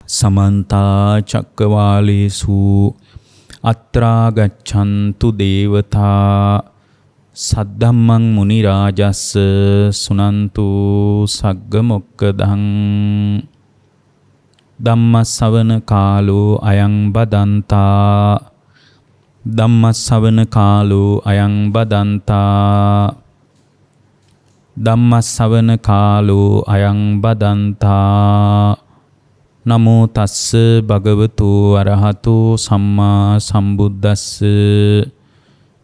समन्ता चक्रवालेषु अत्रा गच्छन्तु देवता सद्धम्मं मुनिराजस्स सुनन्तु सग्गमोक्खदं ධම්මස්සවන කාලෝ අයං බදන්තා ධම්මස්සවන කාලෝ අයං බදන්තා ධම්මස්සවන කාලෝ අයං බදන්තා නමෝ තස්ස භගවතු අරහතෝ සම්මා සම්බුද්දස්ස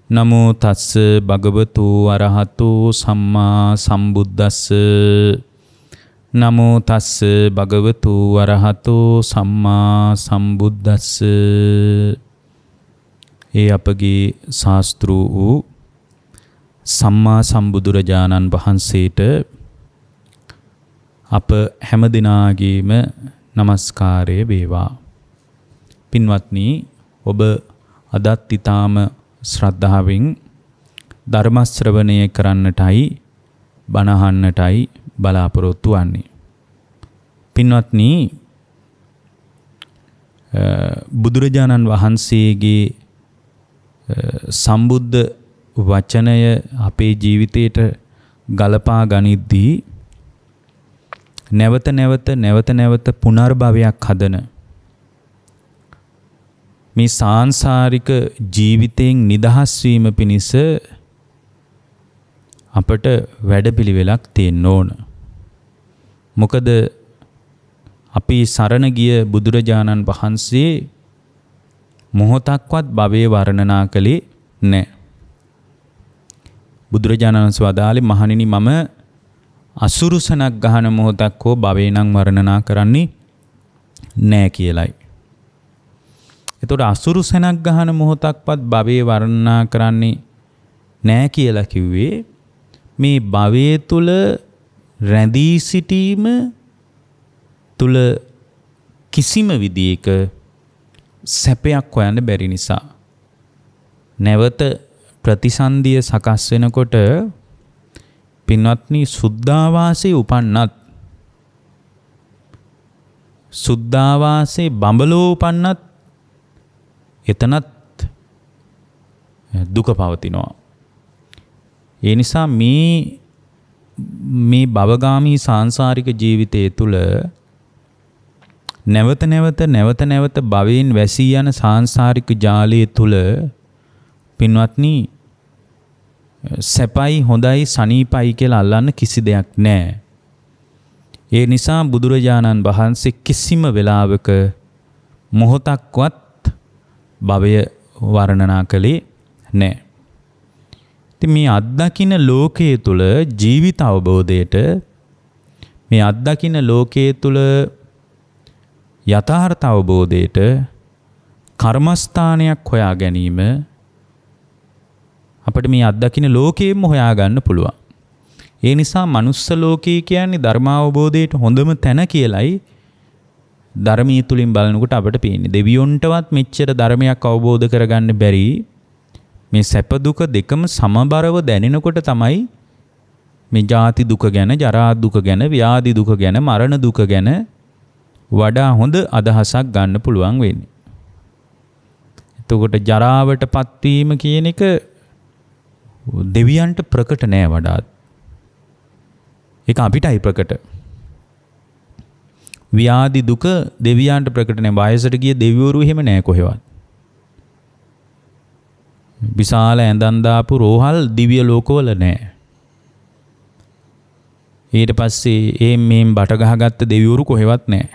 නමෝ තස්ස භගවතු අරහතෝ සම්මා සම්බුද්දස්ස නමෝ තස්ස භගවතු අරහතෝ සම්මා සම්බුද්දස්ස. ඒ අපගේ ශාස්ත්‍ර වූ සම්මා සම්බුදුරජාණන් වහන්සේට අප හැම දිනාගේම නමස්කාරය වේවා. පින්වත්නි, ඔබ අදත් ඊටාම ශ්‍රද්ධාවෙන් ධර්ම ශ්‍රවණය කරන්නටයි බණ අහන්නටයි බලාපොරොත්තු වන්නේ. පින්වත්නි, බුදුරජාණන් වහන්සේගේ සම්බුද්ධ වචනය අපේ ජීවිතයට ගලපා ගනිද්දී නැවත නැවත පුනර්භවයක් හදන මේ සාංසාරික ජීවිතයෙන් නිදහස් වීම පිණිස අපට වැඩපිළිවෙලක් තියෙන්න ඕන. මොකද අපි සරණ ගිය බුදුරජාණන් වහන්සේ මොහොතක්වත් භවයේ වර්ණනා කළේ නැහැ. බුදුරජාණන් වහන්සේ වදාළේ, මහණෙනි, මම අසුරුසනක් ගහන මොහොතක් හෝ භවයේ නම් වර්ණනා කරන්නේ නැහැ කියලයි. එතකොට අසුරුසනක් ගහන මොහොතක්වත් භවයේ වර්ණනා කරන්නේ නැහැ කියලා කිව්වේ මේ භවයේ තුල රැඳී සිටීම තුල කිසිම විදියක සැපයක් හොයන්න බැරි නිසා. නැවත ප්‍රතිසන්දිය සකස් වෙනකොට පින්වත්නි, සුද්ධාවාසයේ උපන්නත්, සුද්ධාවාසයේ බඹලෝ උපන්නත් එතනත් දුක පවතිනවා. ඒ නිසා මේ භවගාමී සාංසාරික ජීවිතය තුළ නැවත නැවත භවයෙන් වැසී යන සාංසාරික ජාලය තුළ පින්වත්නි, සැපයි හොඳයි සනීපයි කියලා අල්ලන්න කිසි දෙයක් නැහැ. ඒ නිසා බුදුරජාණන් වහන්සේ කිසිම වෙලාවක මොහොතක්වත් භවය වර්ණනා කළේ නැහැ. ඉතින් මේ අත්දකින්න ලෝකයේ තුල ජීවිත අවබෝධයට, මේ අත්දකින්න ලෝකයේ තුල යථාර්ථ අවබෝධයට කර්මස්ථානයක් හොයා ගැනීම අපිට මේ අත්දකින්න ලෝකයෙන්ම හොයා ගන්න පුළුවන්. ඒ නිසා මනුස්ස ලෝකය කියන්නේ ධර්මාවබෝධයට හොඳම තැන කියලයි ධර්මයේ තුලින් බලනකොට අපිට පේන්නේ. දෙවියොන්ටවත් මෙච්චර ධර්මයක් අවබෝධ කරගන්න බැරි මේ සැප දුක දෙකම සමබරව දැනෙනකොට තමයි මේ ජාති දුක ගැන, ජරා දුක ගැන, ව්‍යාධි දුක ගැන, මරණ දුක ගැන වඩා හොඳ අදහසක් ගන්න පුළුවන් වෙන්නේ. එතකොට ජරාවටපත් වීම කියන එක දෙවියන්ට ප්‍රකට නෑ වඩාත්. ඒක අපිටයි ප්‍රකට. ව්‍යාධි දුක දෙවියන්ට ප්‍රකට නෑ. වයසට ගිය දෙවිවරු එහෙම නෑ කොහෙවත්. විශාල ඇඳන් දාපු රෝහල් දිව්‍ය ලෝකවල නෑ. ඊට පස්සේ මේම් බට ගහගත්ත දෙවිවරු කොහෙවත් නෑ.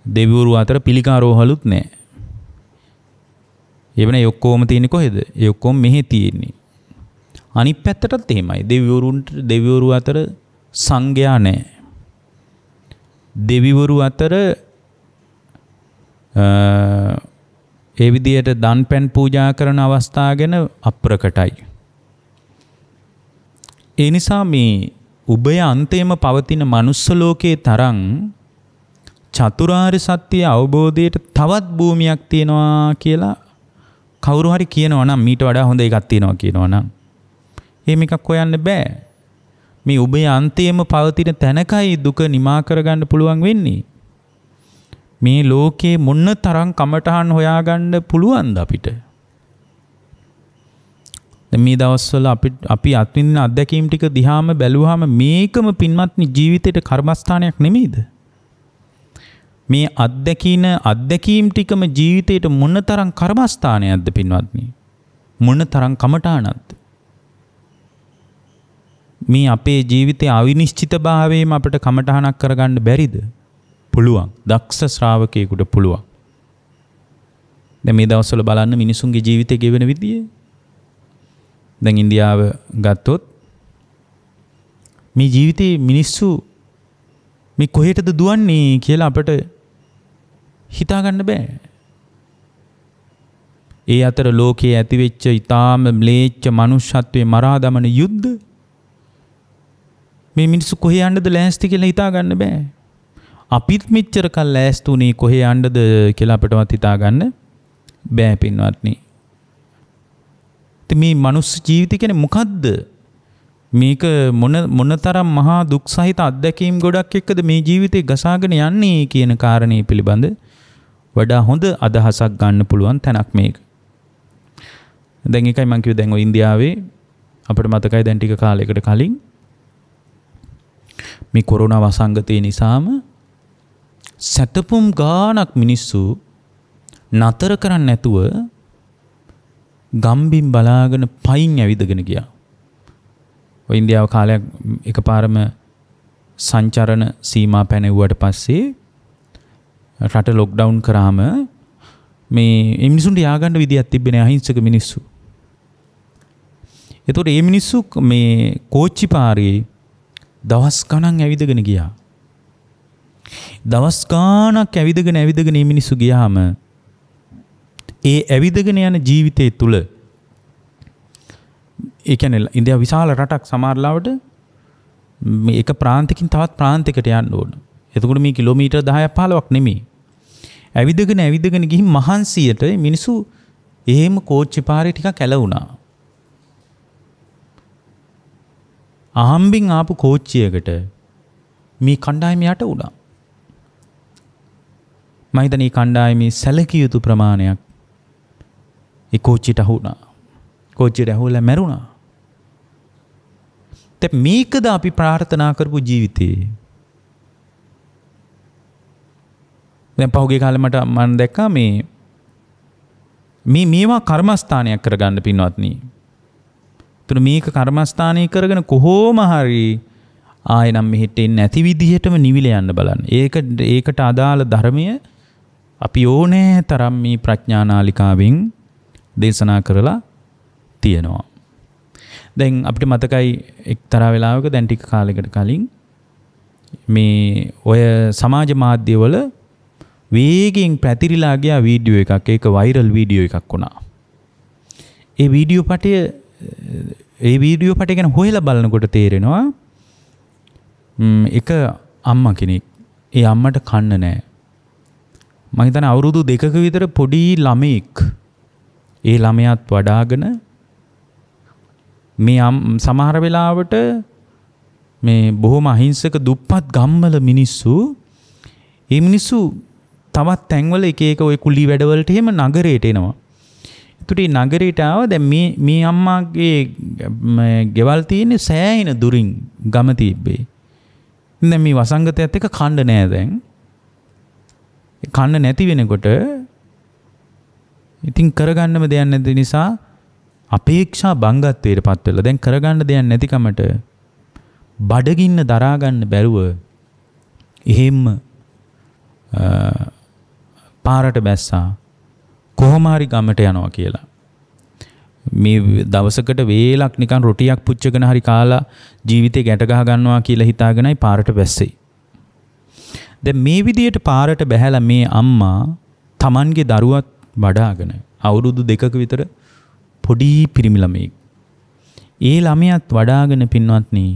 දෙවිවරු අතර පිළිකා රෝහලුත් නෑ. එවනේ ඔක්කොම තියෙන්නේ කොහෙද? ඒ ඔක්කොම මෙහි තියෙන්නේ. අනිත් පැත්තටත් එහෙමයි. දෙවිවරු අතර සංඝයා නෑ. දෙවිවරු අතර ඒ විදියට දන් පැන් පූජා කරන අවස්ථා ගැන අප්‍රකටයි. ඒ නිසා මේ උභය අන්තයේම පවතින මනුස්ස ලෝකයේ තරම් චතුරාර්ය සත්‍ය අවබෝධයට තවත් භූමියක් තියෙනවා කියලා කවුරු හරි කියනවා නම්, මීට වඩා හොඳ එකක් තියෙනවා කියනවා නම්, එහෙම එකක් හොයන්න බෑ. මේ ඔබේ අන්තිම පවතින තැනකයි දුක නිමා කරගන්න පුළුවන් වෙන්නේ. මේ ලෝකේ මොන තරම් කමටහන් හොයාගන්න පුළුවන්ද අපිට? දැන් මේ දවස්වල අපි අත්විඳින අත්දැකීම් ටික දිහාම බැලුවාම මේකම පින්වත්නි ජීවිතේට කර්මස්ථානයක් නෙමෙයිද? මේ අත්දැකීම් ටිකම ජීවිතේට මොන තරම් කර්මස්ථානයක්ද පින්වත්නි? මොන තරම් කමටහනක්ද? මේ අපේ ජීවිතයේ අවිනිශ්චිතභාවයේම අපිට කමටහනක් කරගන්න බැරිද? පුළුවන්. දක්ෂ ශ්‍රාවකයෙකුට පුළුවන්. දැන් මේ දවස්වල බලන්න මිනිසුන්ගේ ජීවිතේ ගෙවෙන විදිය. දැන් ඉන්දියාව ගත්තොත් මේ ජීවිතේ මිනිස්සු මේ කොහෙටද දුවන්නේ කියලා අපිට හිතා ගන්න බෑ. ඒ අතර ලෝකයේ ඇතිවෙච්ච ඊටාම ම්ලේච්ඡ මනුෂ්‍යත්වයේ මරා දමන යුද්ධ මේ මිනිස්සු කොහේ යන්නද ලෑස්ති කියලා හිතා ගන්න බෑ. අපිත් මෙච්චර කල් ලෑස්ති උනේ කොහේ යන්නද කියලා අපිටවත් හිතා ගන්න බෑ පින්වත්නි. ඉතින් මේ මනුස්ස ජීවිතය කියන්නේ මොකද්ද? මේක මොනතරම් මහා දුක් සහිත අත්දැකීම් ගොඩක් එක්කද මේ ජීවිතේ ගසාගෙන යන්නේ කියන කාරණේ පිළිබඳ වඩා හොඳ අදහසක් ගන්න පුළුවන් තැනක් මේක. දැන් එකයි මම කිව්වේ දැන් ඔය ඉන්දියාවේ අපිට මතකයි දැන් ටික කාලයකට කලින් මේ කොරෝනා වසංගතය නිසාම සැතපුම් ගානක් මිනිස්සු නතර කරන්නේ නැතුව ගම්බින් බලාගෙන පයින් ඇවිදගෙන ගියා. ඔය ඉන්දියාව කාලයක් එකපාරම සංචරණ සීමා පැනෙව්වට පස්සේ රට ලොක්ඩවුන් කරාම මේ මිනිසුන්ට ය아가න්න විදියක් තිබෙන්නේ අහිංසක මිනිස්සු. ඒතකොට මේ මිනිස්සු මේ කෝච්චි පාරේ දවස් ගණන් ඇවිදගෙන ගියා. දවස් ගාණක් ඇවිදගෙන මේ මිනිස්සු ගියාම ඒ ඇවිදගෙන යන ජීවිතය තුළ ඒ කියන්නේ ඉන්දියාව විශාල රටක් සමහරලාවට මේ එක ප්‍රාන්තකින් තවත් ප්‍රාන්තයකට යන්න ඕන. එතකොට මේ කිලෝමීටර් 10ක් 15ක් නෙමෙයි. ඇවිදගෙන ගිහින් මහන්සියට මිනිස්සු එහෙම කෝච්චි පාරේ ටිකක් ඇලවුණා. අහම්බින් ආපු කෝච්චියකට මේ කණ්ඩායම යට වුණා. මම හිතන්නේ මේ කණ්ඩායමේ සැලකිය යුතු ප්‍රමාණයක් ඒ කෝච්චියට අහුණා. කෝච්චියට ඇහුවලා මැරුණා. දැන් මේකද අපි ප්‍රාර්ථනා කරපු ජීවිතේ. දැන් පහුගිය කාලේ මම දැක්කා මේවා කර්මස්ථානයක් කරගන්න පින්වත්නි. ඒතර මේක කර්මස්ථානීය කරගෙන කොහොම හරි ආයෙ නම් මෙහෙට එන්නේ නැති විදිහටම නිවිල යන්න බලන්න. ඒකට අදාළ ධර්මය අපි ඕනෑ තරම් මේ ප්‍රඥානාලිකාවෙන් දේශනා කරලා තියෙනවා. දැන් අපිට මතකයි එක්තරා වෙලාවක දැන් ටික කාලයකට කලින් මේ ඔය සමාජ මාධ්‍යවල වේගයෙන් පැතිරිලා ගියා වීඩියෝ එකක්. ඒක වෛරල් වීඩියෝ එකක් වුණා. ඒ වීඩියෝ පටය ගැන හොයලා බලනකොට තේරෙනවා එක අම්මා කෙනෙක්. ඒ අම්මට කන්න නැහැ. මම හිතන්නේ අවුරුදු 2ක විතර පොඩි ළමෙක්. ඒ ළමයාත් වඩාගෙන මේ සමහර වෙලාවට මේ බොහොම අහිංසක දුප්පත් ගම්වල මිනිස්සු ඒ මිනිස්සු තවත් තැන්වල එක ඔය කුලී වැඩවලට එහෙම නගරයට එනවා. ඒකට මේ නගරයට ආව දැන් මේ අම්මාගේ ගෙවල් තියෙන්නේ සෑහෙන දුරින් ගම තිබ්බේ. දැන් මේ වසංගතයත් එක්ක කන්න නෑ දැන්. කන්න නැති වෙනකොට ඉතින් කරගන්නම දෙයක් නැති නිසා අපේක්ෂා බංගත්වයට පත් වෙලා දැන් කරගන්න දෙයක් නැතිකමට බඩගින්න දරා ගන්න බැරුව එහෙම පාරට බැස්සා කොහොම හරි ගමට යනවා කියලා. මේ දවසකට වේලක් නිකන් රොටියක් පුච්චගෙන හරි කාලා ජීවිතේ ගැට ගහ ගන්නවා කියලා හිතාගෙනයි පාරට බැස්සේ. දැන් මේ විදියට පාරට බැහැලා මේ අම්මා Tamanගේ දරුවත් වඩාගෙන අවුරුදු 2ක විතර පොඩි පිරිමි ළමෙක්. ඒ ළමයාත් වඩාගෙන පින්වත්නි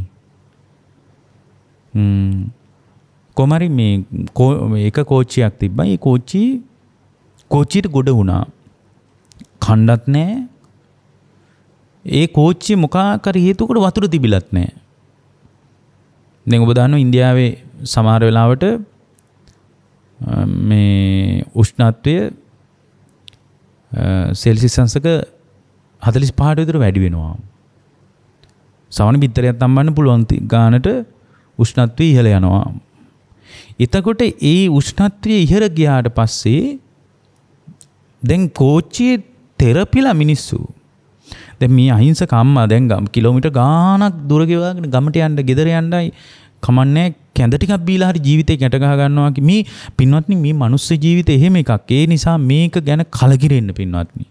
කොමාරි මේ එක කෝච්චියක් තිබ්බා. ඒ කෝච්චියට ගොඩ වුණා. කණ්ඩත් නැහැ. ඒ කෝච්චිය මොකක් හරි හේතුවකට වතුර තිබිලත් නැහැ. දැන් ඔබ දන්නවා ඉන්දියාවේ සමහර වෙලාවට මේ උෂ්ණත්වය සෙල්සියස් අංශක 45ට විතර වැඩි වෙනවා. සවන බිත්තරයක් තම්බන්න පුළුවන් ගානට උෂ්ණත්වය ඉහළ යනවා. එතකොට ඒ උෂ්ණත්වය ඉහළ ගියාට පස්සේ දැන් කෝච්චියේ තෙරපිලා මිනිස්සු. දැන් මේ අහිංසක අම්මා දැන් කිලෝමීටර් ගාණක් දුර ගෙවාගෙන ගමට යන්න ගෙදර යන්නයි කමන්නේ කැඳ ටිකක් බීලා හරි ජීවිතේ ගැට ගහ ගන්නවා කි මේ පින්වත්නි මේ මනුස්ස ජීවිතේ එහෙම එකක්. ඒ නිසා මේක ගැන කලකිරෙන්න පින්වත්නි.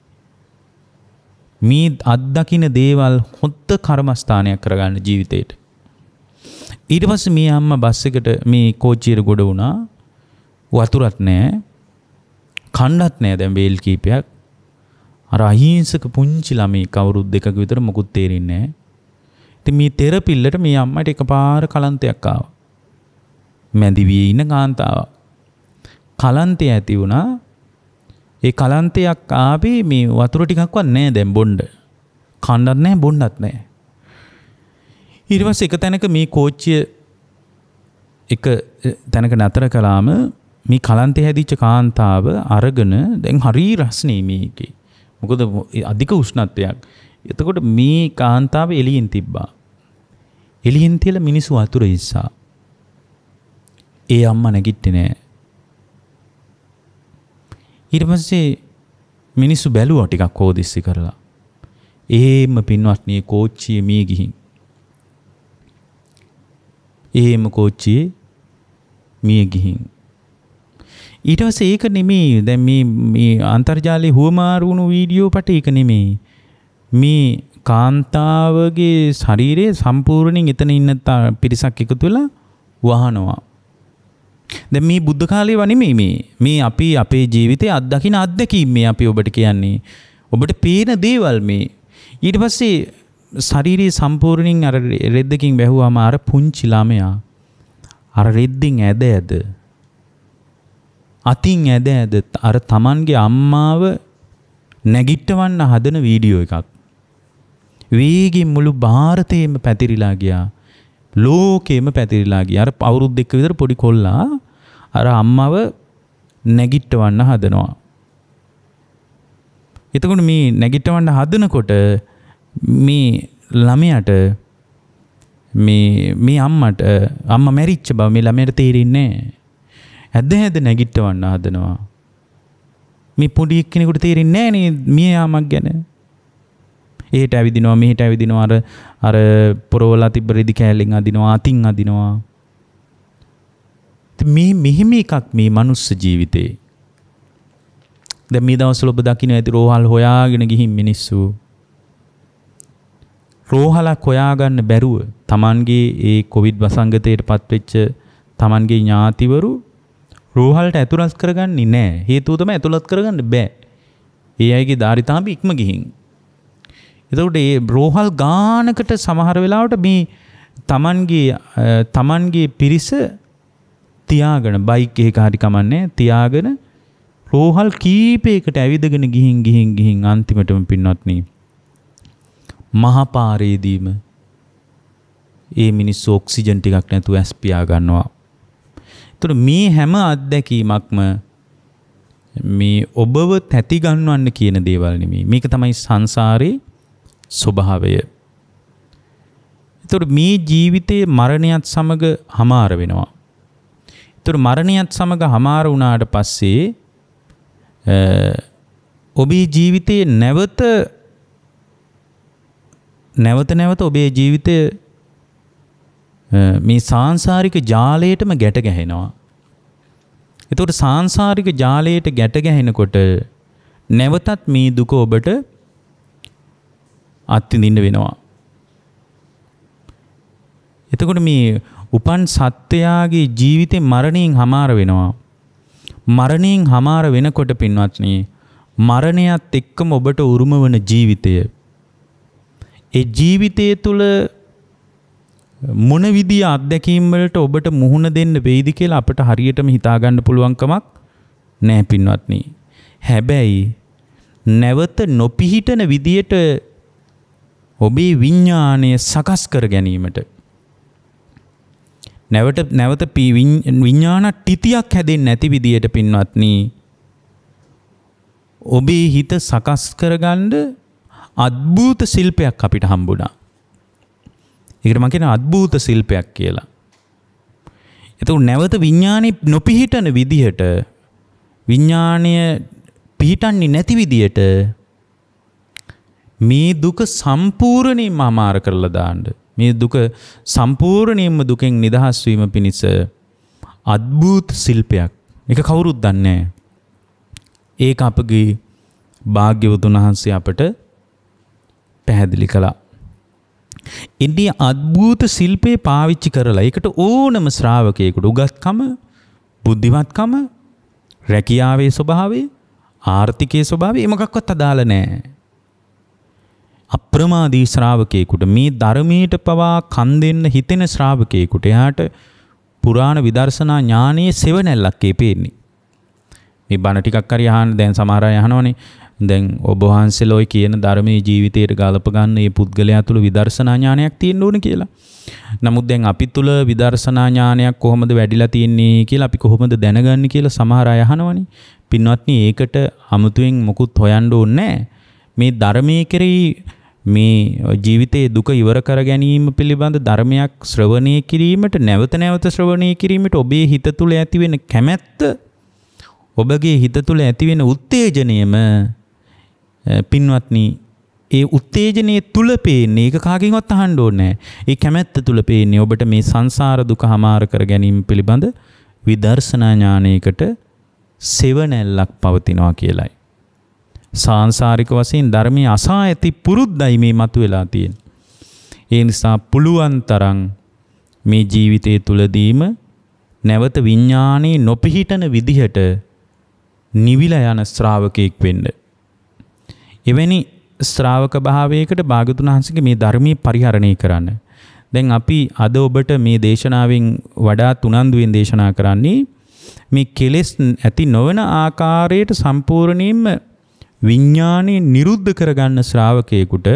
මේ අත්දකින්න දේවල් හොත්ත කර්මස්ථානයක් කරගන්න ජීවිතේට. ඊට පස්සේ මේ අම්මා බස් එකට මේ කෝච්චියට ගොඩ වුණා. වතුරක් නැහැ. කණ්ඩත් නැහැ දැන් වේල් කීපයක්. අර අහිංසක පුංචි ළමයි කවුරුත් දෙකක විතර මොකුත් තේරෙන්නේ නැහැ. ඉතින් මේ තෙරපිල්ලට මේ අම්මට එකපාර කලන්තයක් ආවා. මැදිවියේ ඉන්න කාන්තාවක්. කලන්තය ඇති වුණා. ඒ කලන්තයක් ආවේ මේ වතුර ටිකක්වත් නැහැ දැන් බොන්න. කන්නත් නැහැ බොන්නත් නැහැ. ඊට පස්සේ එක තැනක මේ කෝච්චිය එක තැනක නතර කළාම මේ කලන්තේ හැදිච්ච කාන්තාව අරගෙන දැන් හරි රස්නේ මේකේ. මොකද අධික උෂ්ණත්වයක්. එතකොට මේ කාන්තාව එළියෙන් තිබ්බා. එළියෙන් තියලා මිනිස්සු වතුර ඉස්සා. ඒ අම්මා නැගිට්ටේ නෑ. ඊට පස්සේ මිනිස්සු බැලුවා ටිකක් හොදිස්සි කරලා. එහෙම පින්වත්නි කෝච්චියේ මේ ගිහින්. එහෙම කෝච්චියේ මිය ගිහින්. ඊට පස්සේ ඒක නෙමෙයි දැන් මේ අන්තර්ජාලයේ හුවමාරු වුණු වීඩියෝ පට ඒක නෙමෙයි. මේ කාන්තාවගේ ශරීරයේ සම්පූර්ණයෙන් එතන ඉන්න පිරිසක් එකතු වෙලා වහනවා. දැන් මේ බුද්ධ කාලේ නෙමෙයි මේ අපි අපේ ජීවිතේ අත්දකින්න අත්දැකීම් මේ අපි ඔබට කියන්නේ. ඔබට පේන දේවල් මේ. ඊට පස්සේ ශරීරයේ සම්පූර්ණයෙන් අර රෙද්දකින් වැහුවාම අර පුංචි ළමයා අර රෙද්දෙන් ඇද අතින් ඇද අර Tamanගේ අම්මාව නැගිටවන්න හදන වීඩියෝ එකක්. වේගින් මුළු ಭಾರತේම පැතිරිලා ගියා. ලෝකෙම පැතිරිලා ගියා. අර අවුරුදු 2ක විතර පොඩි කොල්ලා අර අම්මව නැගිටවන්න හදනවා. එතකොට මේ නැගිටවන්න හදනකොට මේ ළමයාට මේ අම්මට අම්මා මැරිච්ච බව මේ ළමයාට තේරෙන්නේ නැහැ. ඇද නැගිටවන්න හදනවා. මේ පොඩි එක්කෙනෙකුට තේරෙන්නේ නැහැ නේ මිය යාමක් ගැන. එහෙට ඇවිදිනවා මෙහෙට ඇවිදිනවා අර පොරවලා තිබ්බ රෙදි කෑල්ලෙන් අදිනවා අතින් අදිනවා. මේ මෙහෙම එකක් මේ මනුස්ස ජීවිතේ. දැන් මේ දවස්වල ඔබ දකින්න ඇති රෝහල් හොයාගෙන ගිහින් මිනිස්සු රෝහලක් හොයාගන්න බැරුව Tamanගේ ඒ කොවිඩ් වසංගතයට පත්වෙච්ච Tamanගේ ඥාතිවරු රෝහලට ඇතුළත් කරගන්නේ නැහැ. හේතුව තමයි ඇතුළත් කරගන්න බෑ. ඒ අයගේ ධාරිතාම්බි ඉක්ම ගිහින්. එතකොට මේ රෝහල් ගානකට සමහර වෙලාවට මේ Tamanගේ පිරිස තියාගෙන බයික් එකක හරි කමන්නේ තියාගෙන රෝහල් කීපයකට ඇවිදගෙන ගිහින් අන්තිමටම පින්වත්නි මහා පාරේදීම ඒ මිනිස්සු ඔක්සිජන් ටිකක් නැතුව ඇස් පියා ගන්නවා. ඒතර මේ හැම අත්දැකීමක්ම මේ ඔබව තැති ගන්නවන්න කියන දේවල් නෙමෙයි. මේක තමයි සංසාරේ ස්වභාවය. ඒතර මේ ජීවිතයේ මරණයත් සමග හමාර වෙනවා. ඒතර මරණයත් සමග හමාර වුණාට පස්සේ ඔබේ ජීවිතයේ නැවත ඔබේ ජීවිතය මේ සාංශාරික ජාලයටම ගැට ගැහෙනවා. ඒතකොට සාංශාරික ජාලයට ගැට ගැහෙනකොට නැවතත් මේ දුක ඔබට අත්විඳින්න වෙනවා. එතකොට මේ උපන් සත්වයාගේ ජීවිතේ මරණයෙන් හමාර වෙනවා. මරණයෙන් හමාර වෙනකොට පින්වත්නි මරණයත් එක්කම ඔබට උරුම වන ජීවිතය ඒ ජීවිතය තුළ මොන විදිය අත්දැකීම් වලට ඔබට මුහුණ දෙන්න වෙයිද කියලා අපට හරියටම හිතා ගන්න පුළුවන් කමක් නැහැ පින්වත්නි. හැබැයි නැවත නොපිහිටන විදියට ඔබේ විඥාණය සකස් කර ගැනීමට නැවත විඥාන ටිතියක් හැදෙන්නේ නැති විදියට පින්වත්නි ඔබේ හිත සකස් කරගන්න අద్භූත ශිල්පයක් අපිට හම්බුණා. ඒකට මම කියන අద్භූත ශිල්පයක් කියලා. එතකොට නැවත විඥානේ නොපිහිටන විදිහට විඥාණය පිහිටන්නේ නැති විදිහට මේ දුක සම්පූර්ණයෙන්ම අමාර කරලා දාන්න. මේ දුක සම්පූර්ණයෙන්ම දුකෙන් නිදහස් වීම පිණිස අద్භූත ශිල්පයක්. ඒක කවුරුත් දන්නේ නැහැ. ඒක අපගේ භාග්‍යවතුන් වහන්සේ අපට පැහැදිලි කළා. ඉන්දිය අద్භූත ශිල්පේ පාවිච්චි කරලා ඒකට ඕනම ශ්‍රාවකයෙකුට උගත්කම, බුද්ධිමත්කම, රැකියාවේ ස්වභාවය, ආර්ථිකයේ ස්වභාවය මොකක්වත් අදාළ නැහැ. අප්‍රමාදී ශ්‍රාවකයෙකුට මේ ධර්මයට පවා කන් දෙන්න හිතෙන ශ්‍රාවකයෙකුට එයාට පුරාණ විදර්ශනා ඥානයේ සෙවණැල්ලක් පේන්නේ. මේ බණ ටිකක් හරි අහන්න දැන් සමහර අය අහනවනේ. දැන් ඔබ වහන්සේලා ඔය කියන ධර්මයේ ජීවිතයට ගලප ගන්න මේ පුද්ගලයා තුළ විදර්ශනා ඥානයක් තියෙන්න ඕන කියලා. නමුත් දැන් අපි තුළ විදර්ශනා ඥානයක් කොහොමද වැඩිලා තියෙන්නේ කියලා අපි කොහොමද දැනගන්නේ කියලා සමහර අය අහනවනේ. පින්වත්නි ඒකට අමුතුවෙන් මොකුත් හොයන්න ඕනේ නැහැ. මේ ධර්මයේ කෙරෙහි මේ ජීවිතයේ දුක ඉවර කර ගැනීම පිළිබඳ ධර්මයක් ශ්‍රවණය කිරීමට නැවත ශ්‍රවණය කිරීමට ඔබේ හිත තුළ ඇතිවෙන කැමැත්ත ඔබගේ හිත තුළ ඇතිවෙන උත්තේජනයම පින්වත්නි ඒ උත්තේජනයේ තුල පේන්නේ ඒක කාගෙන්වත් අහන්න ඕනේ නැහැ. ඒ කැමැත්ත තුල පේන්නේ ඔබට මේ සංසාර දුක හමාර කර ගැනීම පිළිබඳ විදර්ශනා ඥානයකට සෙවණැල්ලක් පවතිනවා කියලයි. සාංශාරික වශයෙන් ධර්මයේ අසා ඇති පුරුද්දයි මේ මතුවලා තියෙන්නේ. ඒ නිසා පුළුවන් තරම් මේ ජීවිතයේ තුලදීම නැවත විඥානේ නොපිහිටන විදිහට නිවිලා යන ශ්‍රාවකෙක් වෙන්න. එවැනි ශ්‍රාවක භාවයකට භාගතුන් වහන්සේගේ මේ ධර්මයේ පරිහරණය කරන්න. දැන් අපි අද ඔබට මේ දේශනාවෙන් වඩා උනන්දුවෙන් දේශනා කරන්නේ මේ කෙලෙස් ඇති නොවන ආකාරයට සම්පූර්ණයෙන්ම විඥානේ නිරුද්ධ කරගන්න ශ්‍රාවකයෙකුට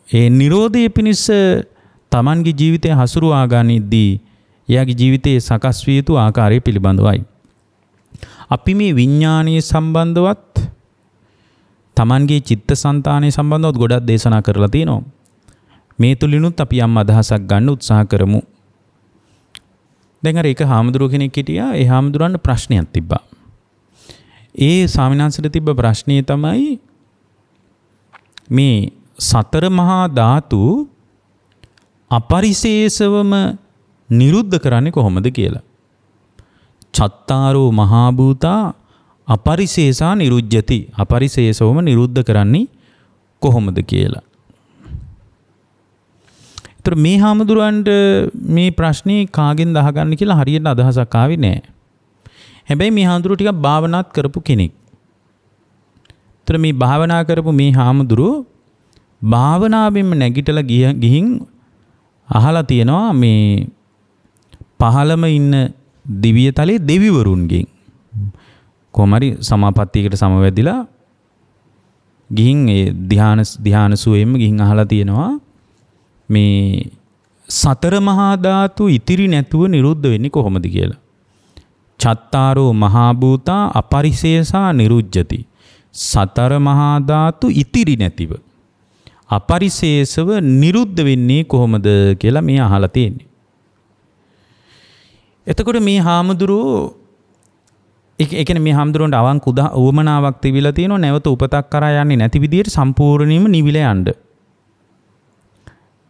ඒ නිරෝධය පිණිස Tamanගේ ජීවිතය හසුරුවා ගනිද්දී එයාගේ ජීවිතයේ සකස් විය යුතු ආකාරය පිළිබඳවයි. අපි මේ විඥානීය සම්බන්ධවත් Tamanගේ චිත්තසංතානයේ සම්බන්ධවත් ගොඩක් දේශනා කරලා තියෙනවා. මේ තුලිනුත් අපි යම් අදහසක් ගන්න උත්සාහ කරමු. දැන් අර එක හාමුදුරුව කෙනෙක් හිටියා. ඒ හාමුදුරන්ට ප්‍රශ්නයක් තිබ්බා. ඒ ස්වාමිනාංශට තිබ්බ ප්‍රශ්නේ තමයි මේ සතර මහා ධාතු අපරිශේෂවම නිරුද්ධ කරන්නේ කොහොමද කියලා. චත්තාරෝ මහා භූතා අපරිශේෂා නිරුජ්ජති. අපරිශේෂවම නිරුද්ධ කරන්නේ කොහොමද කියලා. ඒතර මේ හාමුදුරන්ට මේ ප්‍රශ්නේ කාගෙන්ද අහගන්න කියලා හරියට අදහසක් ආවේ නැහැ. හැබැයි මේ හාමුදුරුවෝ ටිකක් භාවනාත් කරපු කෙනෙක්. ඒතර මේ භාවනා කරපු මේ හාමුදුරුවෝ භාවනාවෙන්ම නැගිටලා ගිහින් අහලා තියෙනවා මේ පහළම ඉන්න දිව්‍ය තලයේ දෙවිවරුන්ගෙන් කොහමරි සමාපත්තියකට සමවැදිලා ගිහින් ඒ ධ්‍යාන සුවේම ගිහින් අහලා තියෙනවා මේ සතර මහා ධාතු ඉතිරි නැතුව නිරුද්ධ වෙන්නේ කොහොමද කියලා. චත්තාරෝ මහා භූතා අපරිශේෂා නිරුජ්ජති. සතර මහා ධාතු ඉතිරි නැතිව අපරිශේෂව නිරුද්ධ වෙන්නේ කොහොමද කියලා මේ අහලා තියෙන්නේ. එතකොට මේ හාමුදුරුවෝ ඒ කියන්නේ මේ හාමුදුරුවන්ට අවංක උවමනාවක් තිබිලා තියෙනවා නැවත උපතක් කරා යන්නේ නැති විදිහට සම්පූර්ණයෙන්ම නිවිලා යන්න.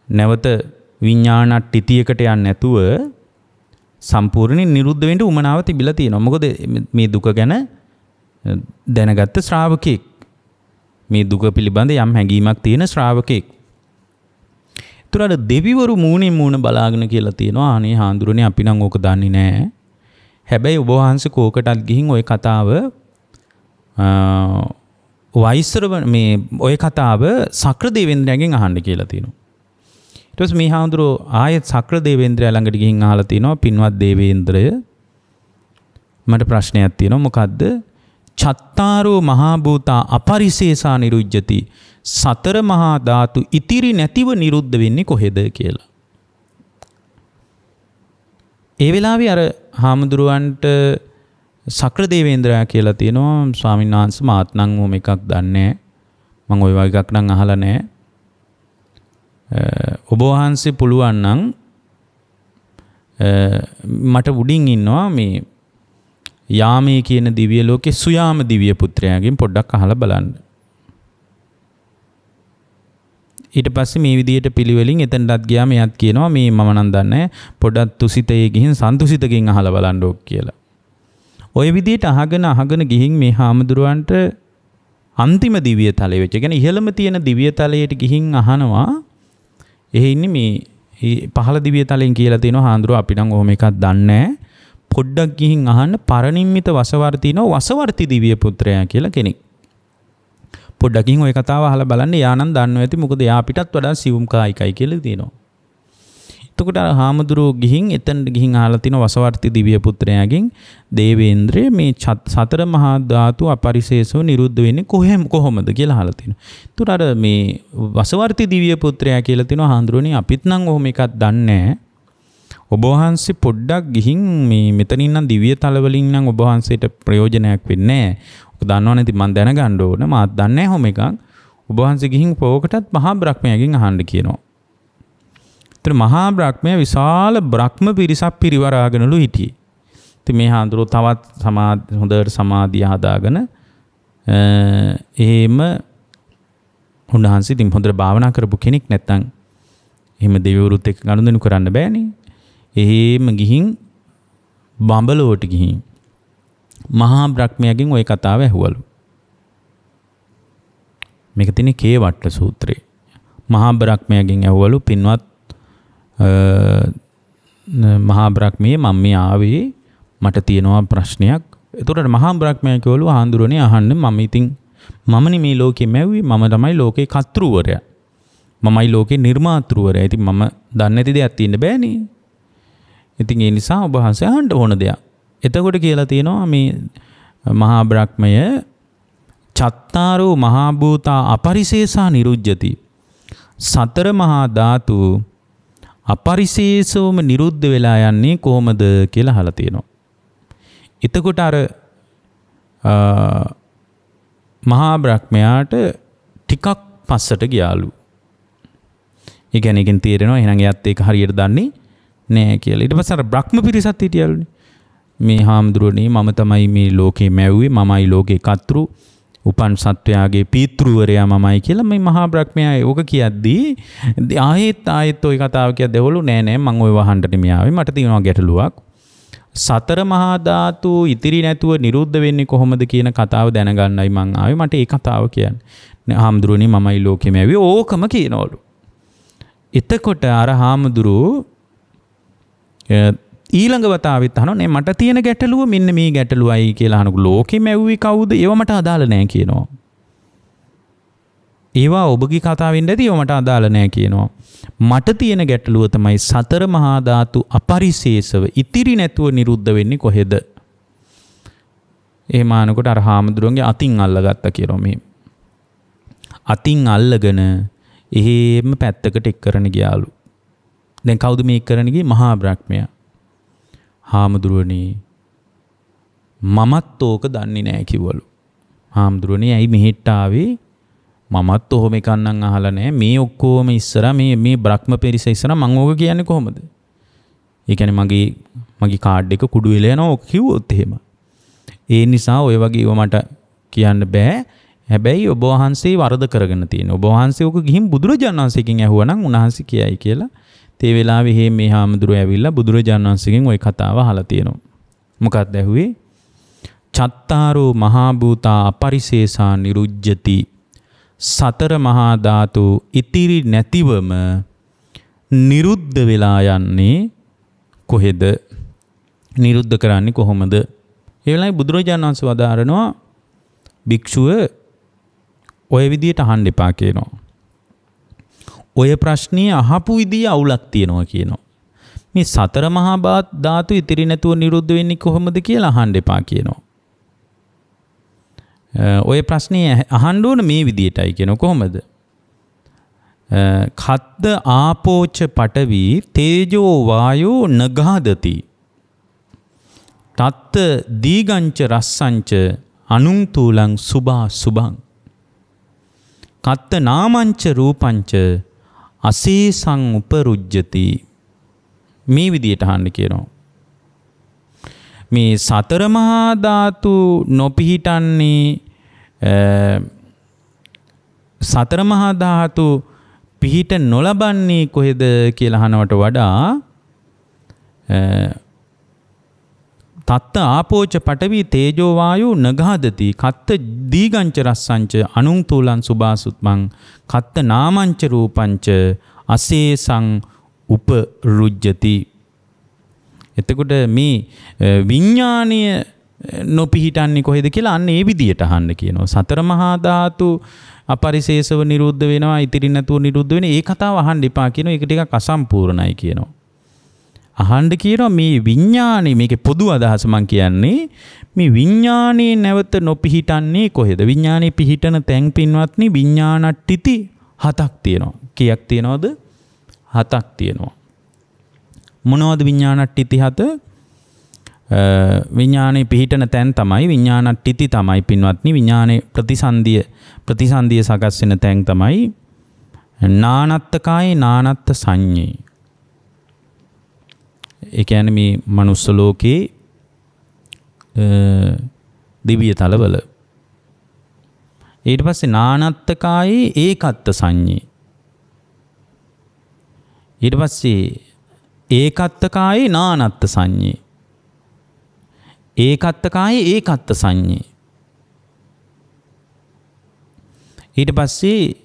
නැවත විඥානට්ටිතියකට යන්නේ නැතුව සම්පූර්ණයෙන් නිරුද්ධ වෙන්න උමනාව තිබිලා තියෙනවා. මොකද මේ දුක ගැන දැනගත්ත ශ්‍රාවකෙක්. මේ දුක පිළිබඳ යම් හැඟීමක් තියෙන ශ්‍රාවකෙක්. ඒතරට දෙවිවරු මූණෙන් මූණ බලාගෙන කියලා තියෙනවා අනේ හාමුදුරනේ අපි නම් ඕක දන්නේ නැහැ. හැබැයි ඔබ වහන්සේ කෝකටත් ගිහින් ওই කතාව මේ ওই කතාව සක්‍ර දේවේන්ද්‍රයන්ගෙන් අහන්න කියලා තියෙනවා. ඊට පස්සේ මේ හාමුදුරුවෝ ආයෙත් සක්‍ර දේවේන්ද්‍රයා ළඟට ගිහින් අහලා තිනවා පින්වත් දේවේන්ද්‍රය මට ප්‍රශ්නයක් තියෙනවා මොකද්ද චත්තාරෝ මහා භූතා අපරිශේෂා නිරුජ්ජති සතර මහා ධාතු ඉතිරි නැතිව නිරුද්ධ වෙන්නේ කොහෙද කියලා. ඒ වෙලාවේ අර හාමුදුරුවන්ට සක්‍ර දේවේන්ද්‍රයා කියලා තියෙනවා ස්වාමීන් වහන්සේ මාත් නම් ඕම එකක් දන්නේ නැහැ. මම ওই වගේ එකක් නම් අහලා නැහැ. ඔබ වහන්සේ පුළුවන් නම් මට උඩින් ඉන්නවා මේ යාමේ කියන දිව්‍ය ලෝකේ සුයාම දිව්‍ය පුත්‍රයාගෙන් පොඩ්ඩක් අහලා බලන්න. ඊට පස්සේ මේ විදියට පිළිවෙලින් එතනටත් ගියාම එයාත් කියනවා මේ මම නම් දන්නේ පොඩ්ඩක් තුසිතයේ ගිහින් සන්තුසිතකින් අහලා බලන්න ඕක කියලා. ওই විදියට අහගෙන ගිහින් මේ හාමුදුරුවන්ට අන්තිම දිව්‍ය තලයේ වෙච්ච. කියන්නේ ඉහළම තියෙන දිව්‍ය තලයට ගිහින් අහනවා. එහෙ ඉන්නේ මේ පහළ දිව්‍ය තලයෙන් කියලා තියෙනවා හාමුදුරුවෝ අපි නම් ඔහොම එකක් දන්නේ නැහැ. පොඩ්ඩක් ගිහින් අහන්න පරිනිම්මිත වසවර්තිනෝ වසවර්ති දිව්‍ය පුත්‍රයා කියලා කෙනෙක්. පොඩ්ඩක් ගිහින් ওই කතාව අහලා බලන්න. යා නම් දන්නවා ඇති මොකද යා පිටත් වඩා සිවුම් කායිකයි කියලා තියෙනවා. එතකොට අර හාමුදුරුවෝ ගිහින් එතනට ගිහින් අහලා තිනවා වසවර්ති දිව්‍ය පුත්‍රයාගෙන් දේවේන්ද්‍රය මේ සතර මහා ධාතු අපරිශේෂව නිරුද්ධ වෙන්නේ කොහොමද කියලා අහලා තිනවා. එතකොට අර මේ වසවර්ති දිව්‍ය පුත්‍රයා කියලා තිනවා හාමුදුරුවනේ අපිත් නම් ඔහොම එකක් දන්නේ නැහැ. ඔබ වහන්සේ පොඩ්ඩක් ගිහින් මේ මෙතනින් නම් දිව්‍ය තල වලින් නම් ඔබ වහන්සේට ප්‍රයෝජනයක් වෙන්නේ නැහැ. ඔක දන්නව නැති මම දැනගන්න ඕන. මාත් දන්නේ නැහැ ඔහොම එකක්. ඔබ වහන්සේ ගිහින් පොකටත් මහා බ්‍රහ්මයාගෙන් අහන්න කියනවා. ඒතර මහා බ්‍රහ්මයා විශාල බ්‍රහ්ම පිරිසක් පිරිවරාගෙනලු හිටියේ. ඉතින් මේ හාමුදුරුවෝ තවත් හොඳට සමාධිය හදාගෙන එහෙම උන්වහන්සේ ඉතින් හොඳට භාවනා කරපු කෙනෙක් නැත්තම් එහෙම දෙවිවරුත් එක්ක ගනුදෙනු කරන්න බෑනේ. එහෙම ගිහින් බඹලොවට ගිහින් මහා බ්‍රහ්මයාගෙන් ওই කතාව ඇහුවලු. මේක තියෙන්නේ කේවට්ට සූත්‍රයේ. මහා බ්‍රහ්මයාගෙන් ඇහුවලු පින්වත් මහා බ්‍රහ්මයේ මම මේ ආවේ මට තියෙනවා ප්‍රශ්නයක්. එතකොට මහා බ්‍රහ්මයා කිව්වලු ආන්දුරනේ අහන්න මමනේ මේ ලෝකෙ මැව්වේ මම තමයි ලෝකේ කර්තෘවරයා. මමයි ලෝකේ නිර්මාතෘවරයා. ඉතින් මම දන්නේ නැති දෙයක් තියෙන්න බෑනේ. ඉතින් ඒ නිසා ඔබ වහන්සේ අහන්න ඕන දෙයක්. එතකොට කියලා තියෙනවා මේ මහා බ්‍රහ්මය චත්තාරෝ මහා භූතා අපරිශේෂා නිරුජ්ජති. සතර මහා ධාතු අපරිශේෂවම නිරුද්ධ වෙලා යන්නේ කොහොමද කියලා අහලා තියෙනවා. එතකොට අර මහා බ්‍රහ්මයාට ටිකක් පස්සට ගියාලු. ඒ කියන්නේ එකෙන් තේරෙනවා එහෙනම් එයාත් ඒක හරියට දන්නේ නෑ කියලා. ඊට පස්සේ අර බ්‍රහ්ම පිරිසත් හිටියලුනේ. මේ හාමුදුරනේ මම තමයි මේ ලෝකේ මැව්වේ මමයි ලෝකේ කර්තෘ උපන් සත්වයාගේ පීතෘවරයා මමයි කියලා මේ මහා බ්‍රහ්මයා ඕක කියද්දී ආයෙත් ওই කතාව කියද්දේවලු නෑ මම ওই වහන්නට නෙමෙයි ආවේ මට තියෙනවා ගැටලුවක්. සතර මහා ධාතු ඉතිරි නැතුව නිරුද්ධ වෙන්නේ කොහොමද කියන කතාව දැනගන්නයි මං ආවේ. මට ඒ කතාව කියන්න. හාමුදුරනේ මමයි ලෝකෙ මැව්වේ ඕකම කියනවලු. එතකොට අර හාමුදුරුවෝ ඊළඟ වතාවෙත් අහනවා නේ මට තියෙන ගැටලුව මෙන්න මේ ගැටලුවයි කියලා අහනකො ලෝකෙ මැව්වේ කවුද? ඒව මට අදාළ නැහැ කියනවා. ඒවා ඔබගේ කතාවෙන් ඇති ඒව මට අදාළ නැහැ කියනවා. මට තියෙන ගැටලුව තමයි සතර මහා ධාතු අපරිශේෂව ඉතිරි නැතුව නිරුද්ධ වෙන්නේ කොහෙද? එහෙම අහනකොට අර හාමුදුරුවන්ගේ අතින් අල්ලගත්තා කියනවා මේ. අතින් අල්ලගෙන එහෙම පැත්තකට එක් කරන ගියාලු. දැන් කවුද මේ එක් කරන ගියේ? මහා බ්‍රහ්මයා. හාමුදුරුවනේ මමත් ඕක දන්නේ නැහැ කිව්වලු. හාමුදුරුවනේ ඇයි මෙහෙට ආවේ? මමත් ඔහොම එකක් නම් අහලා නැහැ. මේ ඔක්කොම ඉස්සර මේ බ්‍රහ්ම පෙරිස ඉස්සර මම ඕක කියන්නේ කොහොමද? ඒ කියන්නේ මගේ කාඩ් එක කුඩු වෙලා යනවා ඕක කිව්වොත් එහෙම. ඒ නිසා ඔය වගේ ඒවා මට කියන්න බෑ. හැබැයි ඔබ වහන්සේ වරද කරගෙන තියෙනවා. ඔබ වහන්සේ ඕක ගිහින් බුදුරජාණන් වහන්සේගෙන් ඇහුවා නම් උන්වහන්සේ කියයි කියලා. ඒ වෙලාවේ මේ හාමුදුරුවෝ ඇවිල්ලා බුදුරජාණන් වහන්සේගෙන් ওই කතාව අහලා තියෙනවා. මොකක්ද ඇහුවේ? චත්තාරෝ මහා භූතා අපරිශේෂා නිරුජ්ජති. සතර මහා ධාතු ඉතිරි නැතිවම නිරුද්ධ වෙලා යන්නේ කොහෙද? නිරුද්ධ කරන්නේ කොහොමද? ඒ වෙලාවේ බුදුරජාණන් වහන්සේ වදාරනවා භික්ෂුව ඔය විදියට අහන්න එපා කියනවා. ඔය ප්‍රශ්නේ අහපු විදිය අවුලක් තියෙනවා කියනවා. මේ සතර මහා ධාතු ඉතිරි නැතුව නිරුද්ධ වෙන්නේ කොහොමද කියලා අහන්න එපා කියනවා. ඔය ප්‍රශ්නේ අහන්න ඕන මේ විදියටයි කියනවා. කොහොමද? කද්ද ආපෝච පඨවි තේජෝ වායෝ නගාදති. තත්ත දීගංච රස්සංච අනුං තූලං සුභා සුභං කත්ත නාමංච රූපංච අසීසං උපරුජ්ජති. මේ විදියට අහන්න කියනවා. මේ සතර මහා ධාතු නොපිහිටන්නේ සතර මහා ධාතු පිහිට නොලබන්නේ කොහෙද කියලා අහනවට වඩා තත්ත ආපෝච පඨවි තේජෝ වායු නගහදති කත්ත දීගංච රස්සංච අනුං තූලං සුභාසුත්මං කත්ත නාමංච රූපංච අසේසං උපරුජ්ජති. එතකොට මේ විඥානීය නොපිහිටන්නේ කොහෙද කියලා අන්න ඒ විදියට අහන්න කියනවා. සතර මහා ධාතු අපරිශේෂව නිරුද්ධ වෙනවා, ඉතිරි නැතුව නිරුද්ධ වෙන ඒ කතාව අහන්න එපා කියනවා. ඒක ටිකක් අසම්පූර්ණයි කියනවා. අහන්න කියනවා මේ විඥානේ, මේකේ පොදු අදහස මම කියන්නේ මේ විඥානේ නැවත නොපිහිටන්නේ කොහෙද? විඥානේ පිහිටන තැන් පින්වත්නි විඥානට්ටිති 7ක් තියෙනවා. කීයක් තියෙනවද? 7ක් තියෙනවා. මොනවද විඥානට්ටිති 7? විඥානේ පිහිටන තැන් තමයි විඥානට්ටිති තමයි පින්වත්නි. විඥානේ ප්‍රතිසන්දිය සකස් වෙන තැන් තමයි නානත්තකායේ නානත්ත සංඤේ. ඒ කියන්නේ මේ මනුස්ස ලෝකේ දිව්‍ය තලවල ඊට පස්සේ නානත්තකායේ ඒකත්ත සංඤේ. ඊට පස්සේ ඒකත්තකායේ නානත්ත සංඤේ. ඒකත්තකායේ ඒකත්ත සංඤේ. ඊට පස්සේ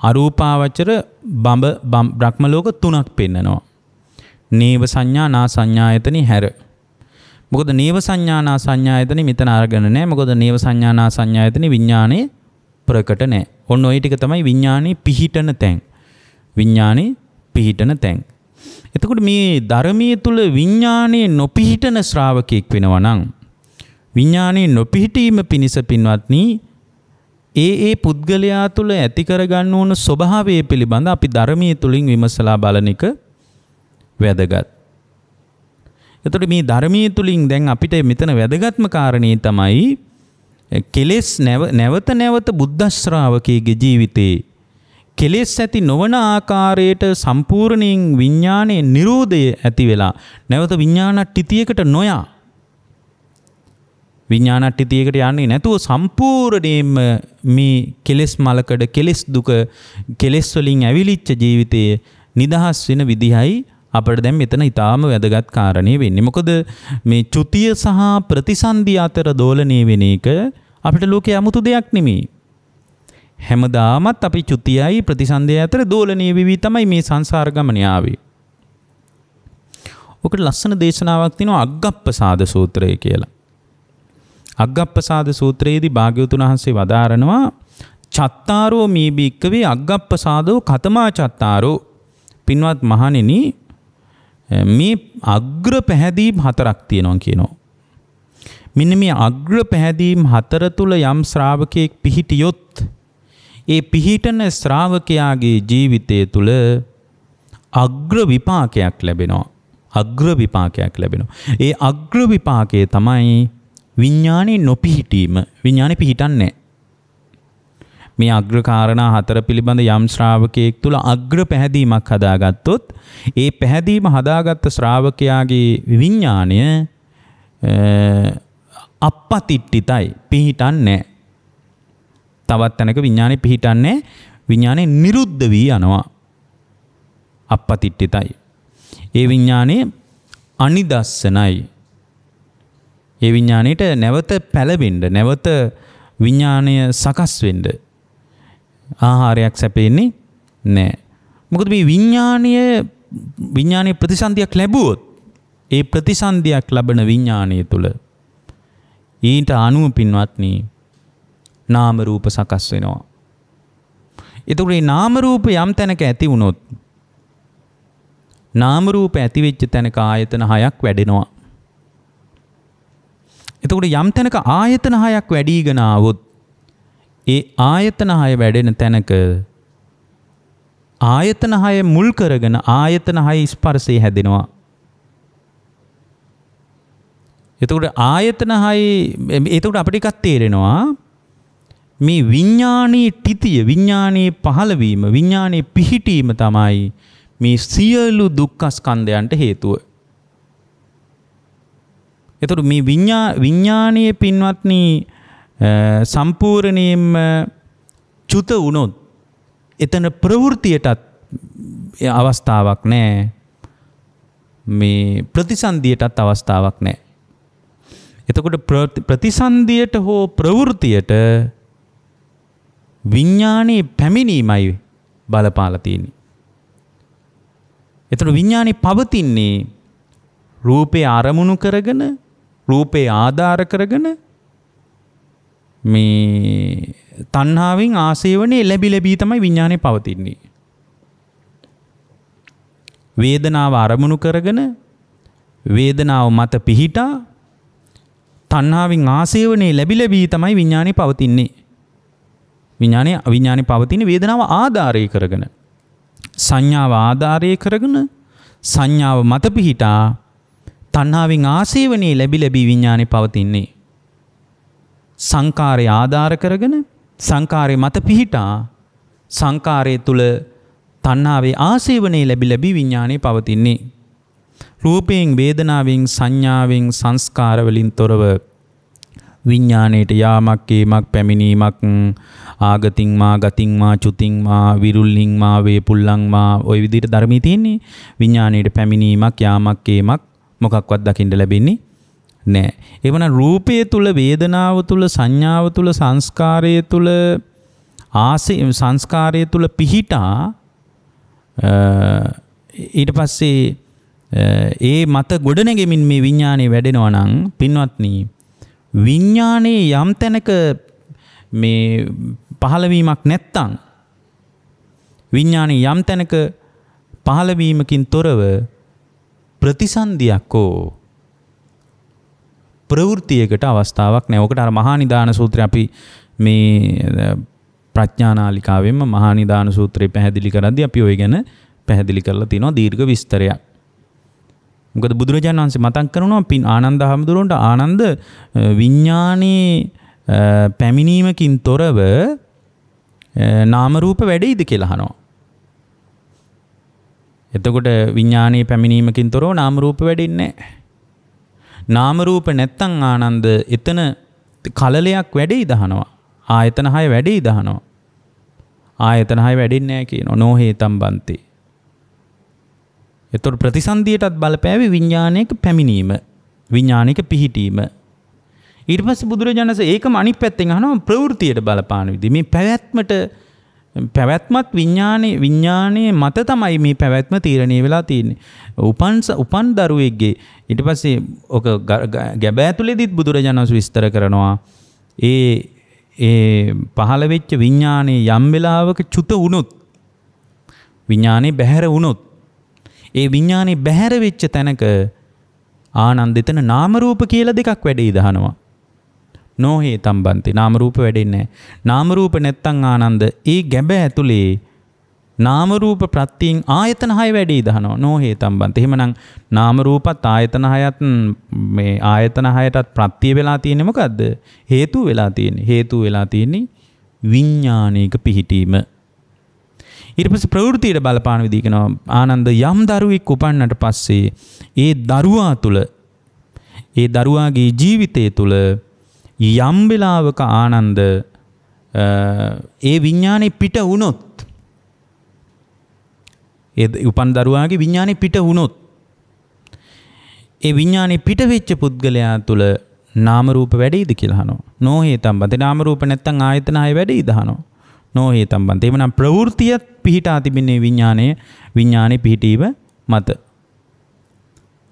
අරූපාවචර බ්‍රහ්ම ලෝක 3ක් පෙන්නනවා. නේව සංඥා නා සංඥායතනෙ හැර. මොකද නේව සංඥා නා සංඥායතනෙ මෙතන අරගෙන නැහැ. මොකද නේව සංඥා නා සංඥායතනෙ විඥානේ ප්‍රකට නැහැ. ඔන්න ওই ටික තමයි විඥානේ පිහිටන තැන්. විඥානේ පිහිටන තැන්. එතකොට මේ ධර්මයේ තුල විඥානේ නොපිහිටන ශ්‍රාවකෙක් වෙනවා නම් විඥානේ නොපිහිටීම පිණිස පින්වත්නි ඒ පුද්ගලයා තුල ඇති කරගන්න ඕන ස්වභාවය පිළිබඳ අපි ධර්මයේ තුලින් විමසලා බලන එක වැදගත්. එතකොට මේ ධර්මයේ තුලින් දැන් අපිට මෙතන වැදගත්ම කාරණේ තමයි කෙලෙස් නැවත නැවත බුද්ධ ශ්‍රාවකයේ ජීවිතේ කෙලෙස් ඇති නොවන ආකාරයට සම්පූර්ණයෙන් විඥානයේ නිරෝධය ඇති වෙලා නැවත විඥානට්ටිතියකට නොයා විඥානට්ටිතියකට යන්නේ නැතුව සම්පූර්ණයෙන්ම මේ කෙලෙස් මලකඩ කෙලෙස් දුක කෙලෙස් වලින් ඇවිලිච්ච ජීවිතයේ නිදහස් වෙන විදිහයි අපිට දැන් මෙතන ඊටාම වැදගත් කාරණේ වෙන්නේ. මොකද මේ චුතිය සහ ප්‍රතිසන්දි අතර දෝලණය වෙන එක අපිට ලෝකයේ 아무තු දෙයක් නෙමෙයි. හැමදාමත් අපි චුතියයි ප්‍රතිසන්දියයි අතර දෝලණය වෙවි තමයි මේ සංසාර ගමනේ ආවේ. ඔකට ලස්සන දේශනාවක් තියෙනවා අග්ගප්පසාද සූත්‍රය කියලා. අග්ගප්පසාද සූත්‍රයේදී භාග්‍යවතුන් වහන්සේ වදාරනවා චත්තාරෝ මේ බික්කවේ අග්ගප්පසාදෝ කතමා චත්තාරෝ. පින්වත් මහණෙනි මේ අග්‍ර පැහැදීම් 4ක් තියෙනවා කියනවා. මෙන්න මේ අග්‍ර පැහැදීම් 4 තුල යම් ශ්‍රාවකයෙක් පිහිටියොත් ඒ පිහිටන ශ්‍රාවකයාගේ ජීවිතය තුල අග්‍ර විපාකයක් ලැබෙනවා. අග්‍ර විපාකයක් ලැබෙනවා. ඒ අග්‍ර විපාකය තමයි විඥානේ නොපිහිටීම. විඥානේ පිහිටන්නේ මේ අග්‍ර කාරණා 4 පිළිබඳ යම් ශ්‍රාවකයෙක් තුල අග්‍ර පැහැදීමක් හදාගත්තොත් ඒ පැහැදීම හදාගත්ත ශ්‍රාවකයාගේ විඥාණය අපපතිට්ඨිතයි පිහිටන්නේ. තවත් තැනක විඥානේ පිහිටන්නේ විඥානේ නිරුද්ධ වී යනවා. අපපතිට්ඨිතයි. ඒ විඥානේ අනිදස්සනයි. ඒ විඥාණයට නැවත පැලවෙන්න නැවත විඥාණය සකස් වෙන්න ආහාරයක් සැපෙන්නේ නැහැ. මොකද මේ විඥානීය ප්‍රතිසන්දියක් ලැබුවොත් ඒ ප්‍රතිසන්දියක් ලැබෙන විඥානීය තුල ඊට අනුව පින්වත්නි නාම රූප සකස් වෙනවා. එතකොට මේ නාම රූප යම් තැනක ඇති වුණොත් නාම රූප ඇති වෙච්ච තැනක ආයතන 6ක් වැඩෙනවා. එතකොට යම් තැනක ආයතන 6ක් වැඩිගෙන ආවොත් ඒ ආයතන 6 වැඩෙන තැනක ආයතන 6 මුල් කරගෙන ආයතන 6 ස්පර්ශය හැදෙනවා. එතකොට ආයතන හයි එතකොට අපිට එකක් තේරෙනවා මේ විඥානීය තිතිය විඥානීය පහළවීම විඥානීය පිහිටීම තමයි මේ සියලු දුක්ඛ ස්කන්ධයන්ට හේතුව. එතකොට මේ විඥානීය පින්වත්නි සම්පූර්ණයෙන්ම චුත වුණොත් එතන ප්‍රවෘත්තියටත් අවස්ථාවක් නැහැ. මේ ප්‍රතිසන්දියටත් අවස්ථාවක් නැහැ. එතකොට ප්‍රතිසන්දියට හෝ ප්‍රවෘත්තියට විඥානයේ පැමිණීමයි බලපාලා තියෙන්නේ. එතකොට විඥානේ පවතින්නේ රූපේ අරමුණු කරගෙන රූපේ ආධාර කරගෙන මේ තණ්හාවෙන් ආසේවනේ ලැබි තමයි විඥානේ පවතින්නේ. වේදනාව අරමුණු කරගෙන වේදනාව මත පිහිටා තණ්හාවෙන් ආසේවනේ ලැබි තමයි විඥානේ පවතින්නේ. විඥානේ පවතින වේදනාව ආධාරය කරගෙන සංඥාව ආධාරය කරගෙන සංඥාව මත පිහිටා තණ්හාවෙන් ආසේවනේ ලැබි විඥානේ පවතින්නේ. සංකාරය ආධාර කරගෙන සංකාරය මත පිහිටා සංකාරය තුල තණ්හාවේ ආසේවනේ ලැබි විඥානේ පවතින්නේ. රූපයෙන් වේදනාවෙන් සංඥාවෙන් සංස්කාර වලින් තොරව විඥාණයට යාමක් ඒමක් පැමිණීමක් ආගතින් මා ගතින් මා චුතින් මා විරුල්ලින් මා වේපුල්ලං මා ওই විදිහට ධර්මී තියෙන්නේ. විඥාණයට පැමිණීමක් යාමක් ඒමක් මොකක්වත් දකින්න ලැබෙන්නේ නැහැ. එවනම් රූපය තුල වේදනාව තුල සංඥාව තුල සංස්කාරය තුල සංස්කාරය තුල පිහිටා ඊට පස්සේ ඒ මත ගොඩනැගෙමින් මේ විඥානේ වැඩෙනවා නම් පින්වත්නි විඥානේ යම් තැනක මේ පහළවීමක් නැත්තම් විඥානේ යම් තැනක පහළවීමකින් තොරව ප්‍රතිසන්දියක් හෝ ප්‍රවෘත්තියකට අවස්ථාවක් නැහැ. ඔකට අර මහා නිදාන සූත්‍රය අපි මේ ප්‍රඥානාලිකාවෙන්ම මහා නිදාන සූත්‍රය පැහැදිලි කරද්දී අපි ওই ගැන පැහැදිලි කරලා තිනවා දීර්ඝ විස්තරයක්. මොකද බුදුරජාණන් වහන්සේ මතක් කරනවා ආනන්ද හැමදුරන්ට ආනන්ද විඥානයේ පැමිණීමකින් තොරව නාම රූප වැඩෙයිද කියලා අහනවා. එතකොට විඥානයේ පැමිණීමකින් තොරව නාම රූප වැඩෙන්නේ නැහැ. නාම රූප නැත්තම් ආනන්ද එතන කලලයක් වැඩෙයිද අහනවා. ආයතන 6 වැඩෙයිද අහනවා. ආයතන 6 වැඩෙන්නේ නැහැ කියනවා. නොහේතම් බන්තේ. එතකොට ප්‍රතිසන්දියටත් බලපෑවේ විඥානයක පැමිණීම විඥානික පිහිටීම. ඊට පස්සේ බුදුරජාණන් වහන්සේ ඒකම අනිත් පැත්තෙන් අහනවා ප්‍රවෘත්තියට බලපාන විදිහ. මේ පැවැත්මත් විඥානයේ මත තමයි මේ පැවැත්ම තීරණය වෙලා තියෙන්නේ. උපන් දරුවෙක්ගේ ඊට පස්සේ ඔක ගැබ ඇතුලේදීත් බුදුරජාණන් වහන්සේ විස්තර කරනවා ඒ පහළ වෙච්ච විඥානයේ යම් වෙලාවක චුත වුණොත් විඥානේ බැහැර වුණොත් ඒ විඥානේ බැහැර වෙච්ච තැනක ආනන්ද එතන නාම රූප කියලා දෙකක් වැඩේ දහනවා. නොහේතම් බන්ති නාම රූප වැඩෙන්නේ නැහැ. නාම රූප නැත්තම් ආනන්ද ඒ ගැබ ඇතුලේ නාම රූප ප්‍රත්‍යයෙන් ආයතන 6 වැඩේ දහනවා. නොහේතම් බන්ති. එහෙමනම් නාම රූපත් ආයතන 6ත් මේ ආයතන 6ටත් ප්‍රත්‍ය වෙලා තියෙන්නේ මොකද්ද? හේතු වෙලා තියෙන්නේ. හේතු වෙලා තියෙන්නේ විඥානයක පිහිටීම. ඊට පස්සේ ප්‍රවෘත්තියට බලපාන විදිහ කියනවා ආනන්ද යම් දරුවෙක් උපන්නට පස්සේ ඒ දරුවා තුල ඒ දරුවාගේ ජීවිතය තුල යම් වෙලාවක ආනන්ද ඒ විඥානේ පිට වුණොත් ඒ උපන් දරුවාගේ විඥානේ පිට වුණොත් ඒ විඥානේ පිට වෙච්ච පුද්ගලයා තුල නාම රූප වැඩෙයිද කියලා අහනවා. නොහේතම් බන්ති නාම රූප නැත්තම් ආයතන 6 වැඩෙයිද අහනවා. නොහේතම් බන්ති. එවනම් ප්‍රවෘත්තියත් පිහිටා තිබෙන්නේ විඥානේ පිහිටීම මත.